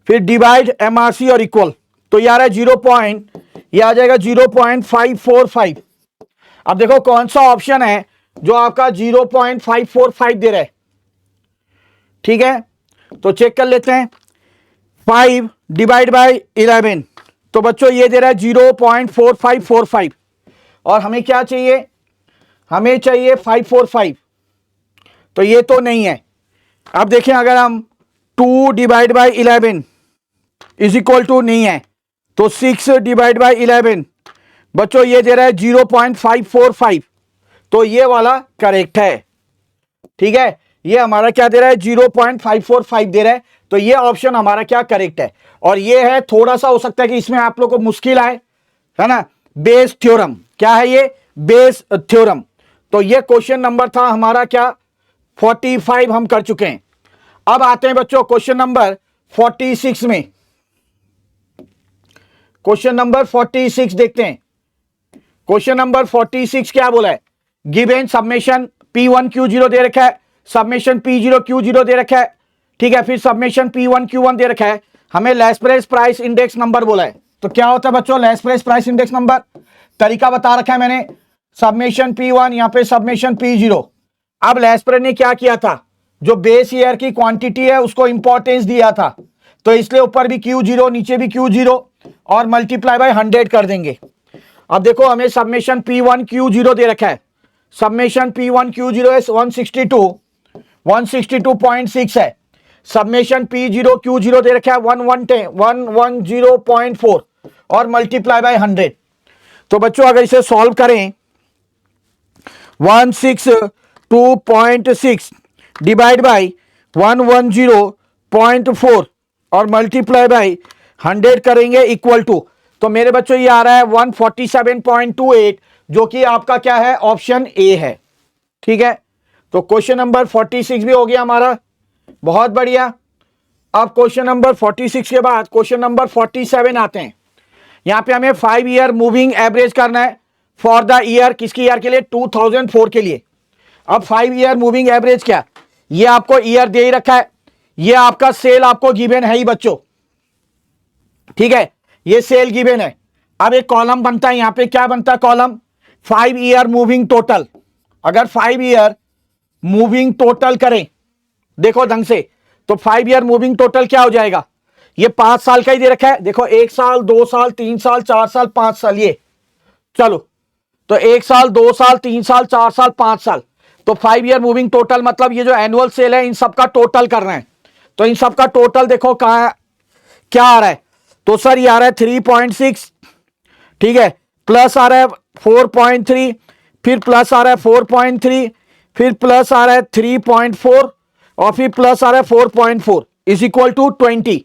फिर डिवाइड एमआरसी और इक्वल, तो यार है 0. ये आ जाएगा 0.545। अब देखो कौन सा ऑप्शन है जो आपका 0.545 दे रहा है, ठीक है। तो चेक कर लेते हैं, 5 डिवाइड बाई 11, तो बच्चों ये दे रहा है 0.4545, और हमें क्या चाहिए, हमें चाहिए 545, तो ये तो नहीं है। अब देखें अगर हम 2 divide by 11 is equal to नहीं है, तो 6 डिवाइड बाई 11 बच्चों ये दे रहा है 0.545, तो ये वाला करेक्ट है, ठीक है। ये हमारा क्या दे रहा है 0.545 दे रहा है, तो ये ऑप्शन हमारा क्या करेक्ट है। और ये है थोड़ा सा हो सकता है कि इसमें आप लोग को मुश्किल आए, है ना, बेस थ्योरम, क्या है ये बेस थ्योरम। तो ये क्वेश्चन नंबर था हमारा क्या 45 हम कर चुके हैं। अब आते हैं बच्चों क्वेश्चन नंबर 46 में, क्वेश्चन नंबर 46 देखते हैं। क्वेश्चन नंबर 46 क्या बोला है, गिवन सबमिशन P1 Q0 दे रखा है, सबमिशन P0 Q0 दे रखा है, ठीक है, फिर सबमिशन P1 Q1 दे रखा है, हमें लेस प्राइस इंडेक्स नंबर बोला है। तो क्या होता है बच्चों लेस प्राइस इंडेक्स नंबर, तरीका बता रखा है मैंने, सबमिशन P1 यहां पे सबमिशन P0। अब लेस ने क्या किया था, जो बेस ईयर की क्वांटिटी है उसको इंपॉर्टेंस दिया था, तो इसलिए ऊपर भी Q0 नीचे भी Q0 और मल्टीप्लाई बाय 100 कर देंगे। अब देखो हमें सबमिशन P1 Q0 दे रखा है, सबमिशन P1 Q0 है 162.6 है, सबमिशन P0 Q0 दे रखा है 110.4 और मल्टीप्लाई बाय 100। तो बच्चों अगर इसे सॉल्व करें 162.6 डिवाइड बाई 110.4 और मल्टीप्लाई बाई 100 करेंगे इक्वल टू, तो मेरे बच्चों ये आ रहा है 147.28, जो कि आपका क्या है ऑप्शन ए है, ठीक है। तो क्वेश्चन नंबर 46 भी हो गया हमारा, बहुत बढ़िया। अब क्वेश्चन नंबर 46 के बाद क्वेश्चन नंबर 47 आते हैं। यहां पे हमें 5 ईयर मूविंग एवरेज करना है फॉर द ईयर, किसकी ईयर के लिए 2004 के लिए। अब 5 ईयर मूविंग एवरेज क्या, ये आपको ईयर दे ही रखा है, ये आपका सेल आपको गिवन है ही बच्चों, ठीक है, ये सेल गिवन है। अब एक कॉलम बनता है, यहां पे क्या बनता है कॉलम 5 ईयर मूविंग टोटल। अगर 5 ईयर मूविंग टोटल करें देखो ढंग से, तो 5 ईयर मूविंग टोटल क्या हो जाएगा, ये 5 साल का ही दे रखा है, देखो 1 साल 2 साल 3 साल 4 साल 5 साल, ये चलो तो 1 साल 2 साल 3 साल 4 साल 5 साल, तो 5 ईयर मूविंग टोटल मतलब ये जो एनुअल सेल है इन सबका टोटल करना है। तो इन सबका टोटल देखो कहां क्या आ रहा है, तो सर ये आ रहा है 3.6, ठीक है, प्लस आ रहा है 4.3, फिर प्लस आ रहा है 4.3, फिर प्लस आ रहा है 3.4 और फिर प्लस आ रहा है 4.4 इज इक्वल टू 20,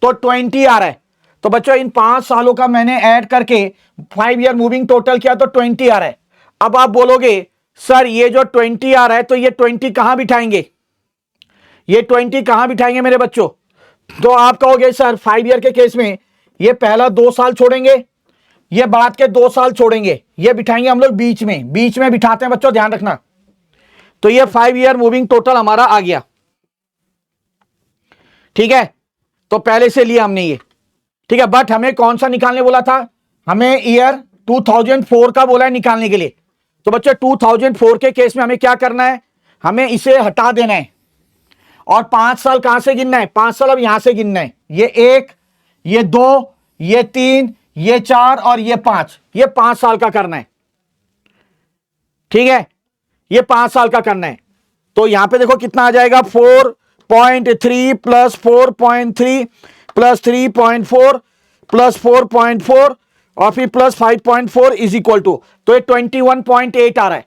तो 20 आ रहा है। तो बच्चों इन 5 सालों का मैंने ऐड करके 5 ईयर मूविंग टोटल किया तो 20 आ रहा है। अब आप बोलोगे सर ये जो 20 आ रहा है तो ये 20 कहां बिठाएंगे, ये 20 कहां बिठाएंगे मेरे बच्चों, तो आप कहोगे सर 5 ईयर के केस में ये पहला 2 साल छोड़ेंगे, ये बाद के 2 साल छोड़ेंगे, ये बिठाएंगे हम लोग बीच में बिठाते हैं बच्चों, ध्यान रखना। तो ये 5 ईयर मूविंग टोटल हमारा आ गया, ठीक है, तो पहले से लिया हमने ये, ठीक है। बट हमें कौन सा निकालने बोला था, हमें ईयर 2004 का बोला है निकालने के लिए। तो बच्चों 2004 के केस में हमें क्या करना है, हमें इसे हटा देना है और 5 साल कहां से गिनना है, 5 साल अब यहां से गिनना है। ये 1, ये 2, ये 3, ये 4 और ये 5, ये 5 साल का करना है। ठीक है, ये 5 साल का करना है। तो यहां पे देखो कितना आ जाएगा, 4.3 प्लस 4.3 प्लस 3.4 प्लस 4.4 और फिर प्लस 5.4 इज इक्वल टू, तो ये 21.8 आ रहा है।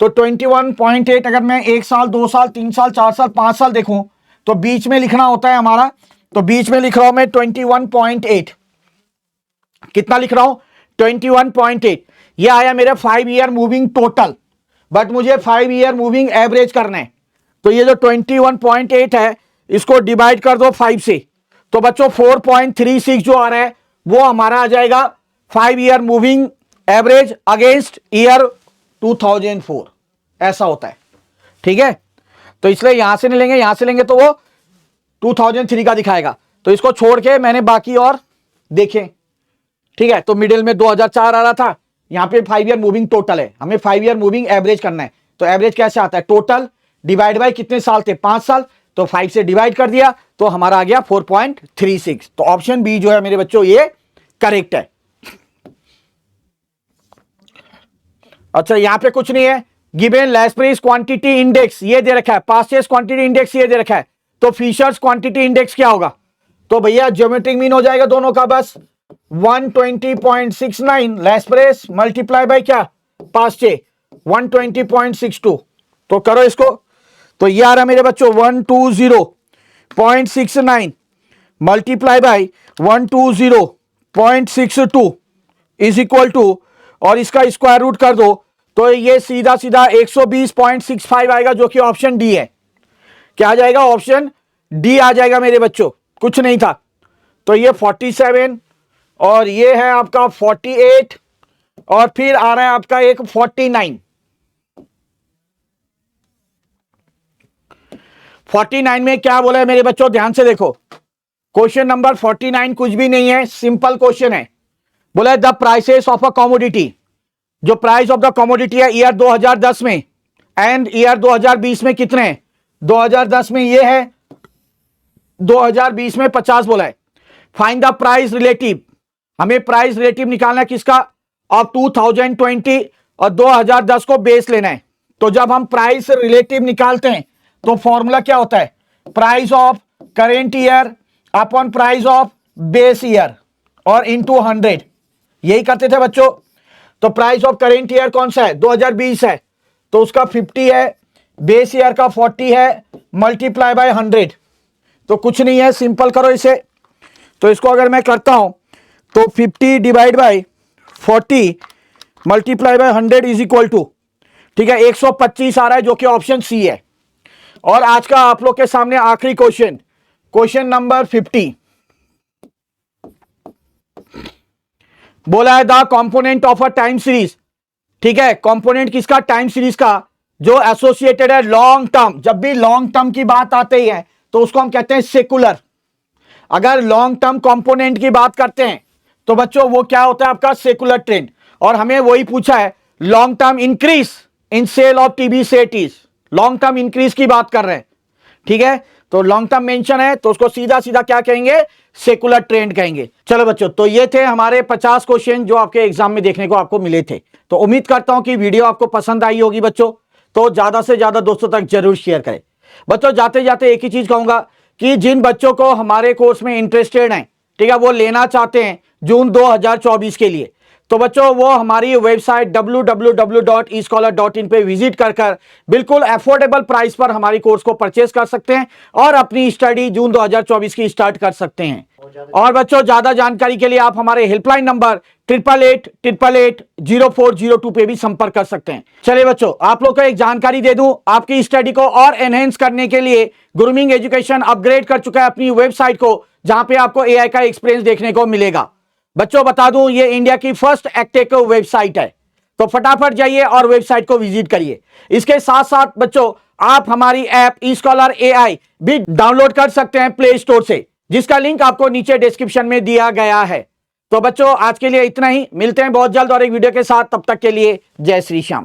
तो 21.8 अगर मैं 1 साल 2 साल 3 साल 4 साल 5 साल देखूं तो बीच में लिखना होता है हमारा, तो बीच में लिख रहा हूं मैं 21.8। कितना लिख रहा हूं, 21.8। ये आया मेरे 5 ईयर मूविंग टोटल, बट मुझे 5 ईयर मूविंग एवरेज करना है। तो ये जो 21.8 है इसको डिवाइड कर दो 5 से, तो बच्चों 4.36 जो आ रहा है वो हमारा आ जाएगा 5 year moving average against year 2004। ऐसा होता है। ठीक है, तो इसलिए यहां से नहीं लेंगे, यहां से लेंगे तो वो 2003 का दिखाएगा। तो इसको छोड़ के मैंने बाकी और देखे। ठीक है, तो मिडिल में 2004 आ रहा था, यहां पे 5 ईयर मूविंग टोटल है, हमें 5 ईयर मूविंग एवरेज करना है। तो एवरेज कैसे आता है, टोटल डिवाइड बाय कितने साल थे, 5 साल, तो 5 से डिवाइड कर दिया तो हमारा आ गया 4.36। तो ऑप्शन बी जो है मेरे बच्चों ये करेक्ट है। अच्छा, यहां पे कुछ नहीं है, गिवन लैसप्रीज क्वांटिटी इंडेक्स ये दे रखा है, पास्टेस क्वांटिटी इंडेक्स ये दे रखा है, तो फिशर्स क्वांटिटी इंडेक्स क्या होगा, तो भैया ज्योमेट्रिक मीन हो जाएगा दोनों का, बस 120.69 लैसप्रेस मल्टीप्लाई बाय क्या, पास्टे 120.62। तो करो इसको, तो ये आ रहा है मेरे बच्चों 120.69 multiply by 120.62 is equal to, और इसका स्क्वायर रूट कर दो तो ये सीधा सीधा 120.65 आएगा, जो कि ऑप्शन डी है। क्या आ जाएगा, ऑप्शन डी आ जाएगा मेरे बच्चों, कुछ नहीं था। तो ये 47 और ये है आपका 48 और फिर आ रहा है आपका एक 49। 49 में क्या बोला है मेरे बच्चों, ध्यान से देखो, क्वेश्चन नंबर 49 कुछ भी नहीं है, सिंपल क्वेश्चन है। बोला है the prices of a commodity, जो प्राइस ऑफ द कमोडिटी है ईयर 2010 में एंड ईयर 2020 में कितने हैं, 2010 में ये है, 2020 में 50 बोला है। फाइंड द प्राइस रिलेटिव, हमें प्राइस रिलेटिव निकालना है किसका, ऑफ 2020 और 2010 को बेस लेना है। तो जब हम प्राइस रिलेटिव निकालते हैं तो फॉर्मूला क्या होता है, price of current year upon price of base year और इनटू 100, यही करते थे बच्चों। तो प्राइस ऑफ करेंट ईयर कौन सा है, 2020 है, तो उसका 50 है, बेस ईयर का 40 है, मल्टीप्लाई बाय 100। तो कुछ नहीं है, सिंपल करो इसे। तो इसको अगर मैं करता हूं तो 50 divide by 40 multiply by 100 is equal to, ठीक है, 125 आ रहा है, जो कि ऑप्शन सी है। और आज का आप लोग के सामने आखिरी क्वेश्चन, क्वेश्चन नंबर 50, बोला है the component of a time series. ठीक है, कंपोनेंट किसका, टाइम सीरीज का, जो एसोसिएटेड है लॉन्ग टर्म। जब भी लॉन्ग टर्म की बात आती है तो उसको हम कहते हैं सेकुलर। अगर लॉन्ग टर्म कंपोनेंट की बात करते हैं तो बच्चों वो क्या होता है आपका, सेकुलर ट्रेंड। और हमें वही पूछा है, long term increase in sale of TV sets, long term increase की बात कर रहे हैं। ठीक है, तो लॉन्ग टर्म मेंशन है तो उसको सीधा सीधा क्या कहेंगे, सेकुलर ट्रेंड कहेंगे। चलो बच्चों, तो ये थे हमारे 50 क्वेश्चन जो आपके एग्जाम में देखने को आपको मिले थे। तो उम्मीद करता हूं कि वीडियो आपको पसंद आई होगी बच्चों, तो ज्यादा से ज्यादा दोस्तों तक जरूर शेयर करें। बच्चों जाते जाते एक ही चीज कहूंगा कि जिन बच्चों को हमारे कोर्स में इंटरेस्टेड हैं, ठीक है, वो लेना चाहते हैं जून 2024 के लिए, तो बच्चों वो हमारी वेबसाइट www.escholar.in पे विजिट कर बिल्कुल अफोर्डेबल प्राइस पर हमारी कोर्स को परचेस कर सकते हैं और अपनी स्टडी जून 2024 की स्टार्ट कर सकते हैं। और बच्चों ज्यादा जानकारी के लिए आप हमारे हेल्पलाइन नंबर 8888880402 पे भी संपर्क कर सकते हैं। चलिए बच्चों, आप लोग को एक जानकारी दे दूं, आपकी स्टडी को और एनहेंस करने के लिए ग्रूमिंग एजुकेशन अपग्रेड कर चुका है अपनी वेबसाइट को, जहां पे आपको एआई का एक्सपीरियंस देखने को मिलेगा। बच्चों बता दूं, ये इंडिया की फर्स्ट एडटेक वेबसाइट है, तो फटाफट जाइए और वेबसाइट को विजिट करिए। इसके साथ साथ बच्चों आप हमारी ऐप ई-स्कॉलर एआई भी डाउनलोड कर सकते हैं प्ले स्टोर से, जिसका लिंक आपको नीचे डिस्क्रिप्शन में दिया गया है। तो बच्चों आज के लिए इतना ही, मिलते हैं बहुत जल्द और एक वीडियो के साथ, तब तक के लिए जय श्री श्याम।